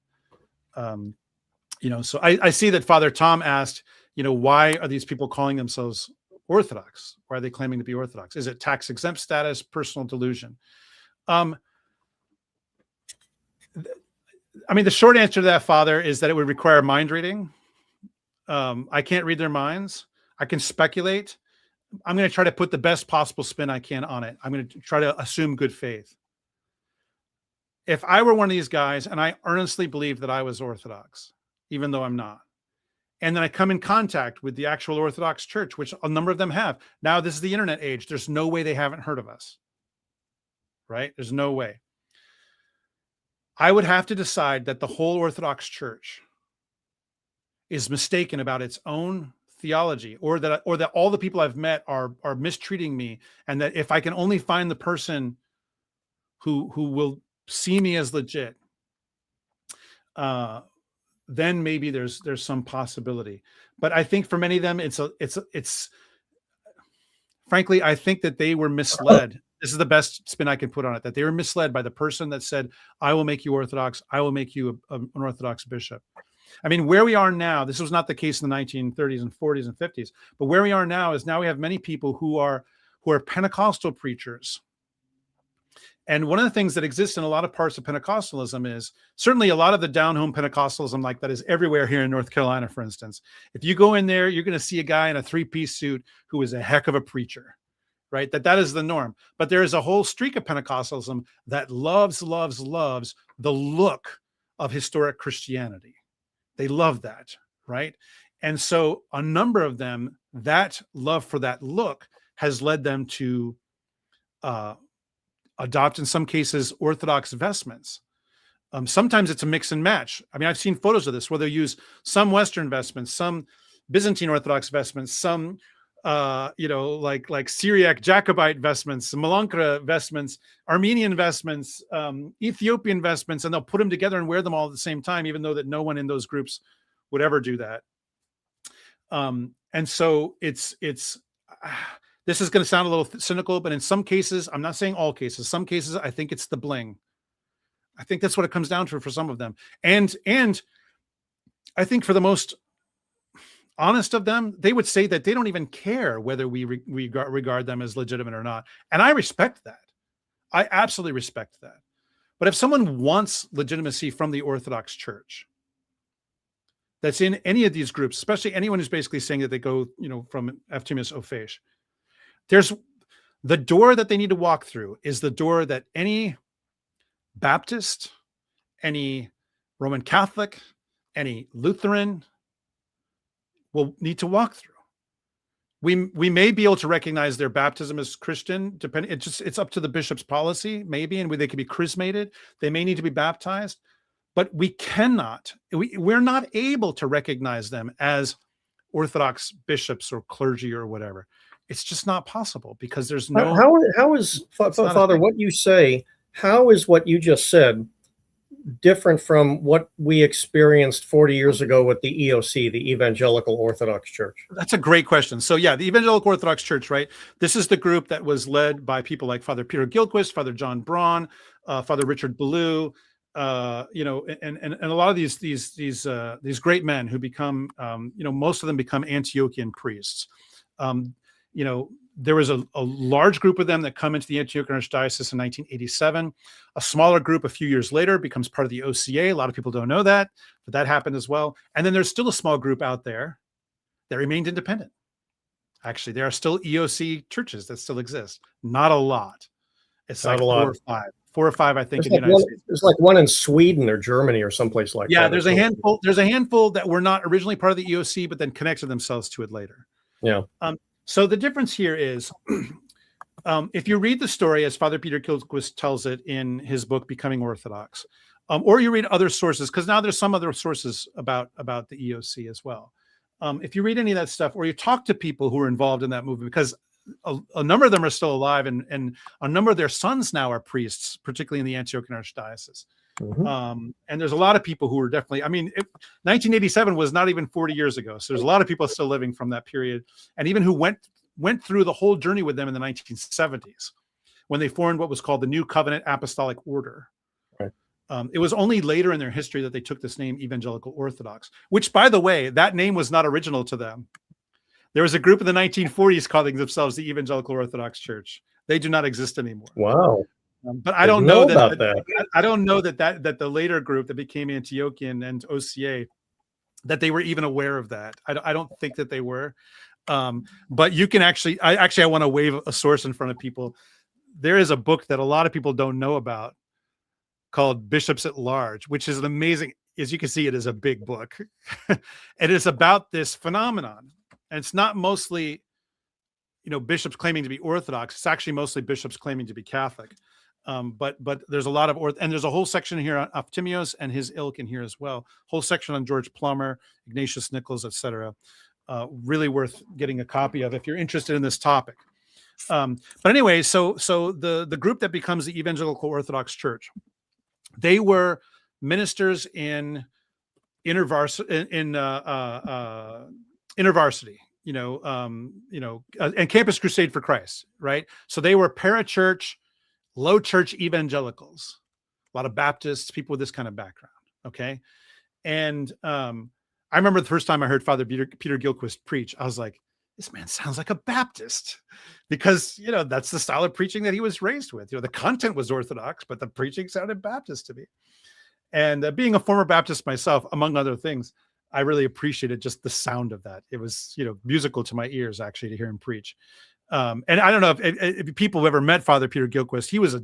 Speaker 2: So I see that Father Tom asked, why are these people calling themselves Orthodox? Why are they claiming to be Orthodox? Is it tax exempt status, personal delusion? The short answer to that, Father, is that it would require mind reading. I can't read their minds. I can speculate. I'm going to try to put the best possible spin I can on it. I'm going to try to assume good faith. If I were one of these guys and I earnestly believed that I was Orthodox, even though I'm not, and then I come in contact with the actual Orthodox Church, which a number of them have. Now, this is the internet age. There's no way they haven't heard of us, right? There's no way. I would have to decide that the whole Orthodox Church is mistaken about its own theology, or that all the people I've met are mistreating me, and that if I can only find the person who will see me as legit, then maybe there's some possibility. But I think for many of them, it's frankly, I think that they were misled. This is the best spin I can put on it, that they were misled by the person that said, I will make you Orthodox. I will make you an Orthodox bishop. I mean, where we are now, this was not the case in the 1930s and 40s and 50s, but where we are now is now we have many people who are Pentecostal preachers. And one of the things that exists in a lot of parts of Pentecostalism is certainly a lot of the down-home Pentecostalism like that is everywhere here in North Carolina, for instance. If you go in there, you're going to see a guy in a three-piece suit who is a heck of a preacher, right? That is the norm. But there is a whole streak of Pentecostalism that loves the look of historic Christianity. They love that, right? And so a number of them, that love for that look has led them to adopt, in some cases, Orthodox vestments. Sometimes it's a mix and match. I mean, I've seen photos of this where they'll use some Western vestments, some Byzantine Orthodox vestments, some, like Syriac Jacobite vestments, Malankara vestments, Armenian vestments, Ethiopian vestments, and they'll put them together and wear them all at the same time, even though that no one in those groups would ever do that. And so this is going to sound a little cynical, but in some cases, I'm not saying all cases, some cases, I think it's the bling. I think that's what it comes down to for some of them. And I think for the most honest of them, they would say that they don't even care whether we regard them as legitimate or not. And I respect that. I absolutely respect that. But if someone wants legitimacy from the Orthodox Church, that's in any of these groups, especially anyone who's basically saying that they go, from Efthymios Ofiesh, there's the door that they need to walk through is the door that any Baptist, any Roman Catholic, any Lutheran will need to walk through. We may be able to recognize their baptism as Christian, it's up to the bishop's policy, maybe, and they could be chrismated. They may need to be baptized, but we're not able to recognize them as Orthodox bishops or clergy or whatever. It's just not possible because there's no.
Speaker 1: How is Father, what you say? How is what you just said different from what we experienced 40 years ago with the EOC, the Evangelical Orthodox Church?
Speaker 2: That's a great question. So yeah, the Evangelical Orthodox Church, right? This is the group that was led by people like Father Peter Gilquist, Father John Braun, Father Richard Ballou, and a lot of these great men who become, most of them become Antiochian priests. There was a large group of them that come into the Antiochian Archdiocese in 1987. A smaller group a few years later becomes part of the OCA. A lot of people don't know that, but that happened as well. And then there's still a small group out there that remained independent. Actually, there are still EOC churches that still exist. Not a lot. It's not like a lot. Four or five, I think, in the United States. There's
Speaker 1: like one in Sweden or Germany or someplace like that.
Speaker 2: Yeah, there's a handful. There's a handful that were not originally part of the EOC, but then connected themselves to it later.
Speaker 1: Yeah.
Speaker 2: So the difference here is, if you read the story as Father Peter Gilquist tells it in his book, Becoming Orthodox, or you read other sources, because now there's some other sources about the EOC as well. If you read any of that stuff, or you talk to people who are involved in that movement, because a number of them are still alive, and a number of their sons now are priests, particularly in the Antiochian Archdiocese. And there's a lot of people who are definitely, 1987 was not even 40 years ago. So there's a lot of people still living from that period, and even who went through the whole journey with them in the 1970s, when they formed what was called the New Covenant Apostolic Order.
Speaker 1: Right.
Speaker 2: It was only later in their history that they took this name, Evangelical Orthodox, which, by the way, that name was not original to them. There was a group in the 1940s calling themselves the Evangelical Orthodox Church. They do not exist anymore.
Speaker 1: Wow.
Speaker 2: But I don't know
Speaker 1: that.
Speaker 2: I don't know that the later group that became Antiochian and OCA, that they were even aware of that. I don't think that they were. But you can I want to wave a source in front of people. There is a book that a lot of people don't know about called Bishops at Large, which is an amazing, as you can see, it is a big book. It is about this phenomenon. And it's not mostly, bishops claiming to be Orthodox. It's actually mostly bishops claiming to be Catholic. But there's a lot of and there's a whole section here on Optimios and his ilk in here as well. Whole section on George Plummer, Ignatius Nichols, etc. Really worth getting a copy of if you're interested in this topic. But anyway, so the group that becomes the Evangelical Orthodox Church, they were ministers in intervarsity, and Campus Crusade for Christ, right? So they were parachurch, low church evangelicals, a lot of Baptists, people with this kind of background. Okay. And I remember the first time I heard Father Peter Gilchrist preach, I was like, this man sounds like a Baptist, because, that's the style of preaching that he was raised with. The content was Orthodox, but the preaching sounded Baptist to me. And being a former Baptist myself, among other things, I really appreciated just the sound of that. It was, musical to my ears, actually, to hear him preach. And I don't know if people have ever met Father Peter Gilchrist. He was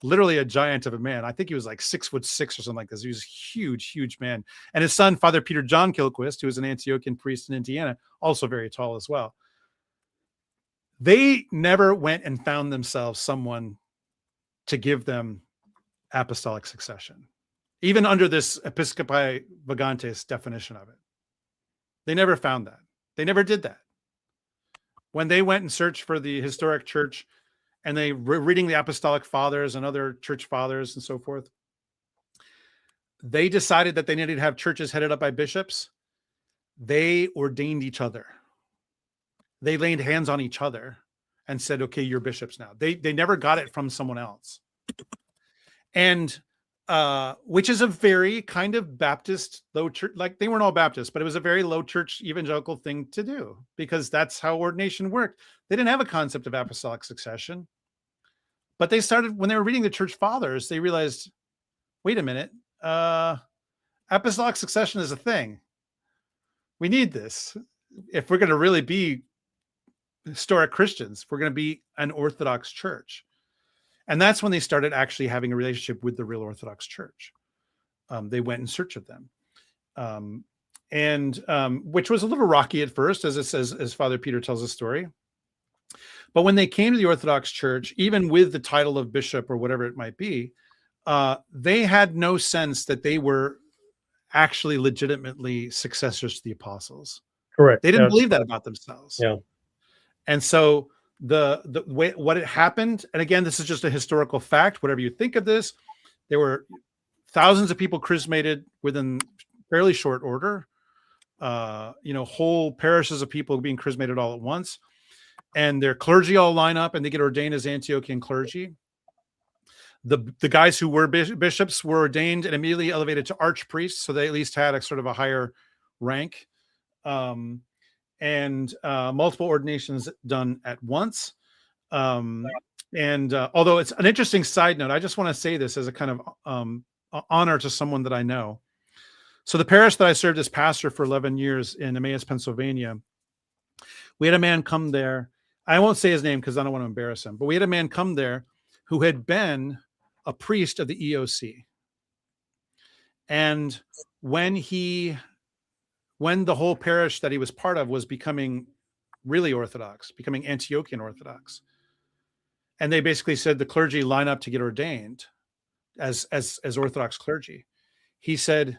Speaker 2: literally a giant of a man. I think he was like 6'6" or something like this. He was a huge, huge man. And his son, Father Peter John Gilchrist, who was an Antiochian priest in Indiana, also very tall as well. They never went and found themselves someone to give them apostolic succession, even under this Episcopi Vagantes definition of it. They never found that. They never did that. When they went and searched for the historic church, and they were reading the Apostolic Fathers and other church fathers and so forth, they decided that they needed to have churches headed up by bishops. They ordained each other. They laid hands on each other and said, okay, you're bishops now. They never got it from someone else. And which is a very kind of Baptist low church, like they weren't all Baptists, but it was a very low church evangelical thing to do, because that's how ordination worked. They didn't have a concept of apostolic succession, but they started, when they were reading the church fathers, they realized, wait a minute, apostolic succession is a thing. We need this. If we're going to really be historic Christians, if we're going to be an Orthodox church. And that's when they started actually having a relationship with the real Orthodox Church. They went in search of them. Which was a little rocky at first, as it says, as Father Peter tells the story. But when they came to the Orthodox Church, even with the title of bishop or whatever it might be, they had no sense that they were actually legitimately successors to the apostles.
Speaker 1: Correct.
Speaker 2: They didn't believe that about themselves.
Speaker 1: Yeah.
Speaker 2: And so the way what it happened, and again, this is just a historical fact, whatever you think of this, there were thousands of people chrismated within fairly short order, whole parishes of people being chrismated all at once, and their clergy all line up and they get ordained as Antiochian clergy. The guys who were bishops were ordained and immediately elevated to archpriests, so they at least had a sort of a higher rank. And multiple ordinations done at once. Although it's an interesting side note, I just want to say this as a kind of honor to someone that I know. So the parish that I served as pastor for 11 years in Emmaus, Pennsylvania, we had a man come there. I won't say his name because I don't want to embarrass him, but we had a man come there who had been a priest of the EOC. And when the whole parish that he was part of was becoming really Orthodox, becoming Antiochian Orthodox, and they basically said the clergy line up to get ordained, as Orthodox clergy. He said,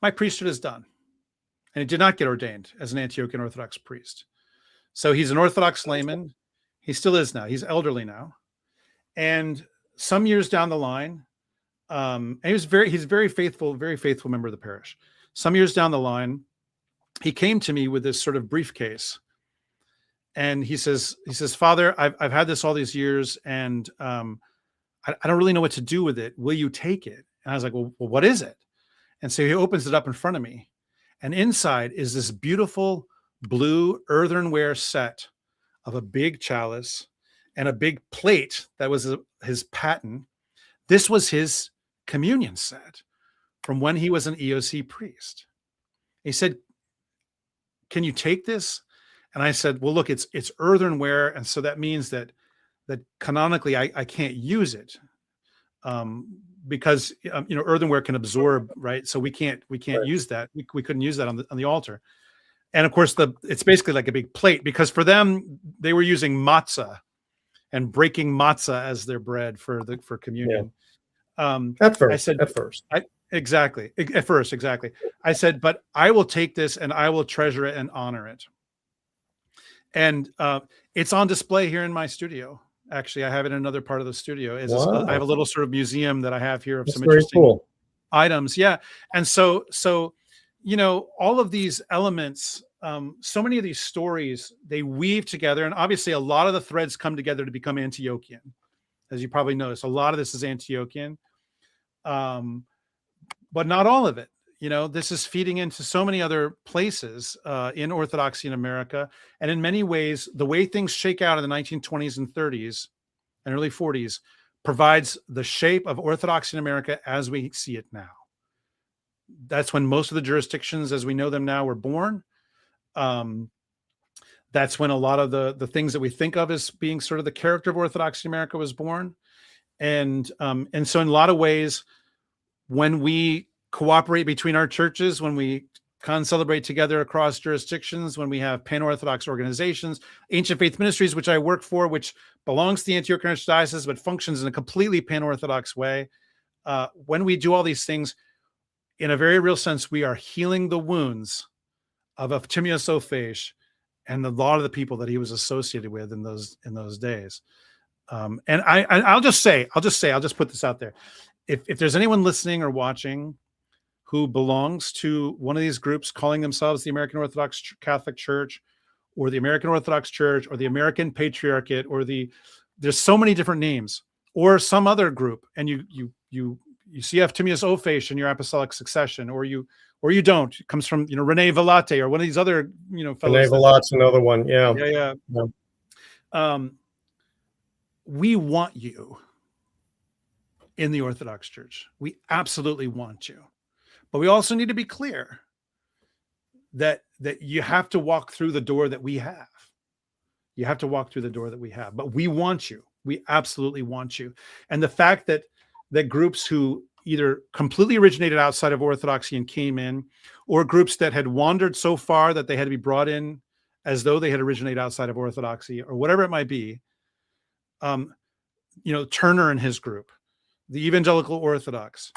Speaker 2: my priesthood is done. And he did not get ordained as an Antiochian Orthodox priest. So he's an Orthodox layman. He still is now. He's elderly now. And some years down the line, and he's a very faithful member of the parish. Some years down the line, he came to me with this sort of briefcase. And he says, Father, I've had this all these years, and I don't really know what to do with it. Will you take it? And I was like, well, what is it? And so he opens it up in front of me. And inside is this beautiful blue earthenware set of a big chalice and a big plate that was his paten. This was his communion set from when he was an EOC priest. He said, can you take this? And I said, well, look, it's earthenware. And so that means that canonically I can't use it. Because earthenware can absorb, right? So we can't use that. We couldn't use that on the altar. And of course, it's basically like a big plate, because for them they were using matzah and breaking matzah as their bread for communion. Yeah. At first. Exactly. I said, but I will take this and I will treasure it and honor it. And it's on display here in my studio. Actually, I have it in another part of the studio. I have a little sort of museum that I have here of some interesting items. Yeah. And so, all of these elements, so many of these stories, they weave together. And obviously a lot of the threads come together to become Antiochian. As you probably noticed, a lot of this is Antiochian, but not all of it. This is feeding into so many other places in Orthodoxy in America. And in many ways, the way things shake out in the 1920s and 30s and early 40s provides the shape of Orthodoxy in America as we see it now. That's when most of the jurisdictions as we know them now were born. That's when a lot of the things that we think of as being sort of the character of Orthodoxy in America was born. And so in a lot of ways, when we cooperate between our churches, when we celebrate together across jurisdictions, when we have pan-Orthodox organizations, Ancient Faith Ministries, which I work for, which belongs to the Antiochian Archdiocese, but functions in a completely pan-Orthodox way. When we do all these things, in a very real sense, we are healing the wounds of Efthymios Ofiesh and a lot of the people that he was associated with in those days. And I'll just put this out there. If there's anyone listening or watching who belongs to one of these groups calling themselves the American Orthodox Catholic Church or the American Orthodox Church or the American Patriarchate or there's so many different names, or some other group, and you see Efthymios Ofiesh in your apostolic succession, or you don't. It comes from Rene Vallate or one of these other fellows.
Speaker 1: Rene Vallate's another one. Yeah.
Speaker 2: We want you in the Orthodox Church. We absolutely want you. But we also need to be clear that you have to walk through the door that we have. You have to walk through the door that we have. But we want you. We absolutely want you. And the fact that groups who either completely originated outside of Orthodoxy and came in, or groups that had wandered so far that they had to be brought in as though they had originated outside of Orthodoxy, or whatever it might be, Turner and his group, the Evangelical Orthodox,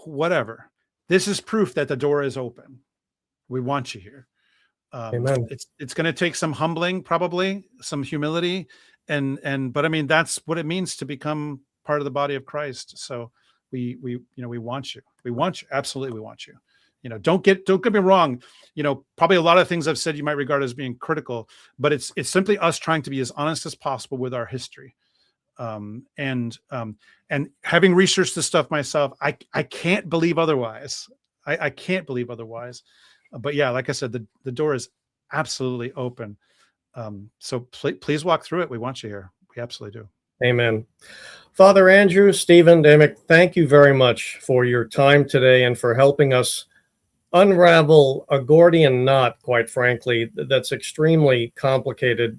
Speaker 2: whatever. This is proof that the door is open. We want you here.
Speaker 1: Amen.
Speaker 2: It's going to take some humbling, probably some humility, but I mean that's what it means to become part of the body of Christ. So we want you. We want you. Absolutely, we want you. Don't get me wrong. Probably a lot of things I've said you might regard as being critical, but it's simply us trying to be as honest as possible with our history. And having researched this stuff myself, I can't believe otherwise. I can't believe otherwise. But yeah, like I said, the door is absolutely open. So please walk through it. We want you here. We absolutely do.
Speaker 1: Amen. Father Andrew, Stephen, Damick, thank you very much for your time today and for helping us unravel a Gordian knot, quite frankly, that's extremely complicated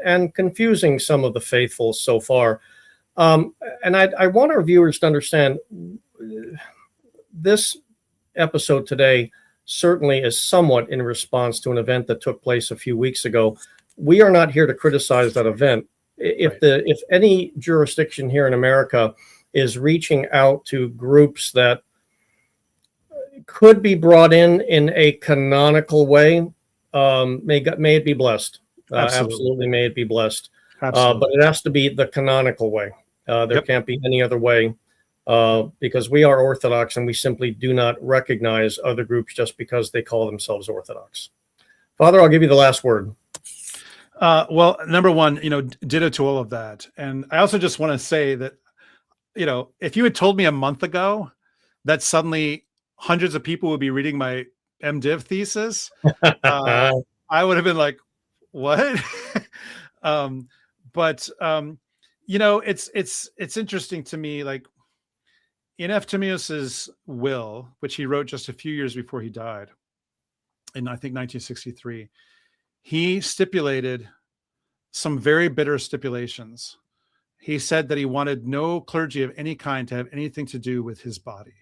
Speaker 1: and confusing some of the faithful so far. And I want our viewers to understand this episode today certainly is somewhat in response to an event that took place a few weeks ago. We are not here to criticize that event. If any jurisdiction here in America is reaching out to groups that could be brought in a canonical way. May it be blessed. Absolutely, may it be blessed. But it has to be the canonical way. There can't be any other way, because we are Orthodox and we simply do not recognize other groups just because they call themselves Orthodox. Father, I'll give you the last word.
Speaker 2: Well, number one, ditto to all of that. And I also just want to say that, if you had told me a month ago that suddenly hundreds of people would be reading my MDiv thesis, I would have been like, what? But it's interesting to me, like in Efthymios's will, which he wrote just a few years before he died in, I think, 1963, he stipulated some very bitter stipulations. He said that he wanted no clergy of any kind to have anything to do with his body.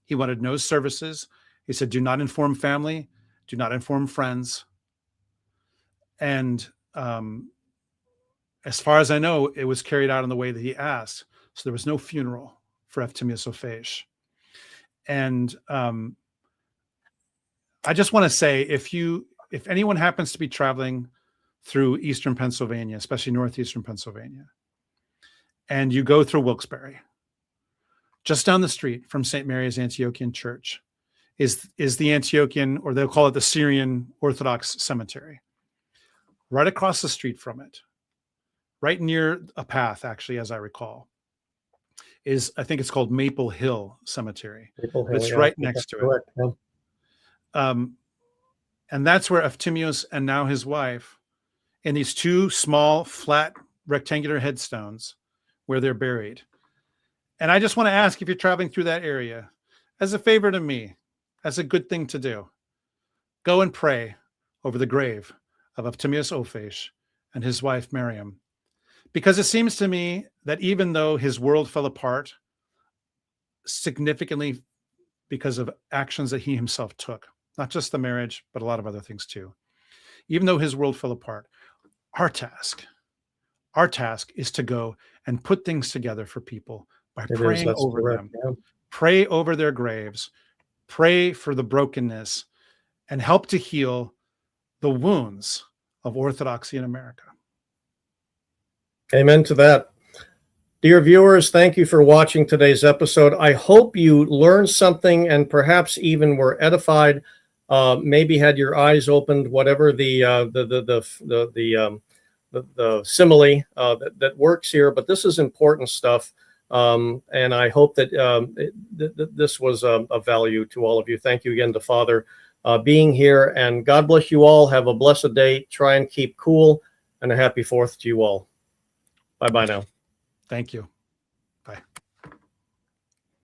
Speaker 2: He wanted no services. He said, do not inform family, do not inform friends. And as far as I know, it was carried out in the way that he asked. So there was no funeral for Efthymios Ofiesh. And I just want to say, if anyone happens to be traveling through Eastern Pennsylvania, especially Northeastern Pennsylvania, and you go through Wilkes-Barre, just down the street from St. Mary's Antiochian Church is the Antiochian, or they'll call it the Syrian Orthodox Cemetery. Right across the street from it, right near a path, actually, as I recall, I think it's called Maple Hill Cemetery. It's right next to it. Yeah. And that's where Efthymios and now his wife, in these two small, flat, rectangular headstones, where they're buried. And I just want to ask, if you're traveling through that area, as a favor to me, as a good thing to do, go and pray over the grave of Efthymios Ofiesh and his wife Miriam. Because it seems to me that even though his world fell apart significantly because of actions that he himself took, not just the marriage, but a lot of other things too, even though his world fell apart, our task is to go and put things together for people by praying over them, pray over their graves, pray for the brokenness, and help to heal the wounds of Orthodoxy in America.
Speaker 1: Amen to that. Dear viewers, thank you for watching today's episode. I hope you learned something and perhaps even were edified, maybe had your eyes opened, whatever the simile that works here. But this is important stuff, and I hope that this was of value to all of you. Thank you again to Father being here, and God bless you all. Have a blessed day. Try and keep cool, and a happy 4th to you all. Bye-bye now.
Speaker 2: Thank you.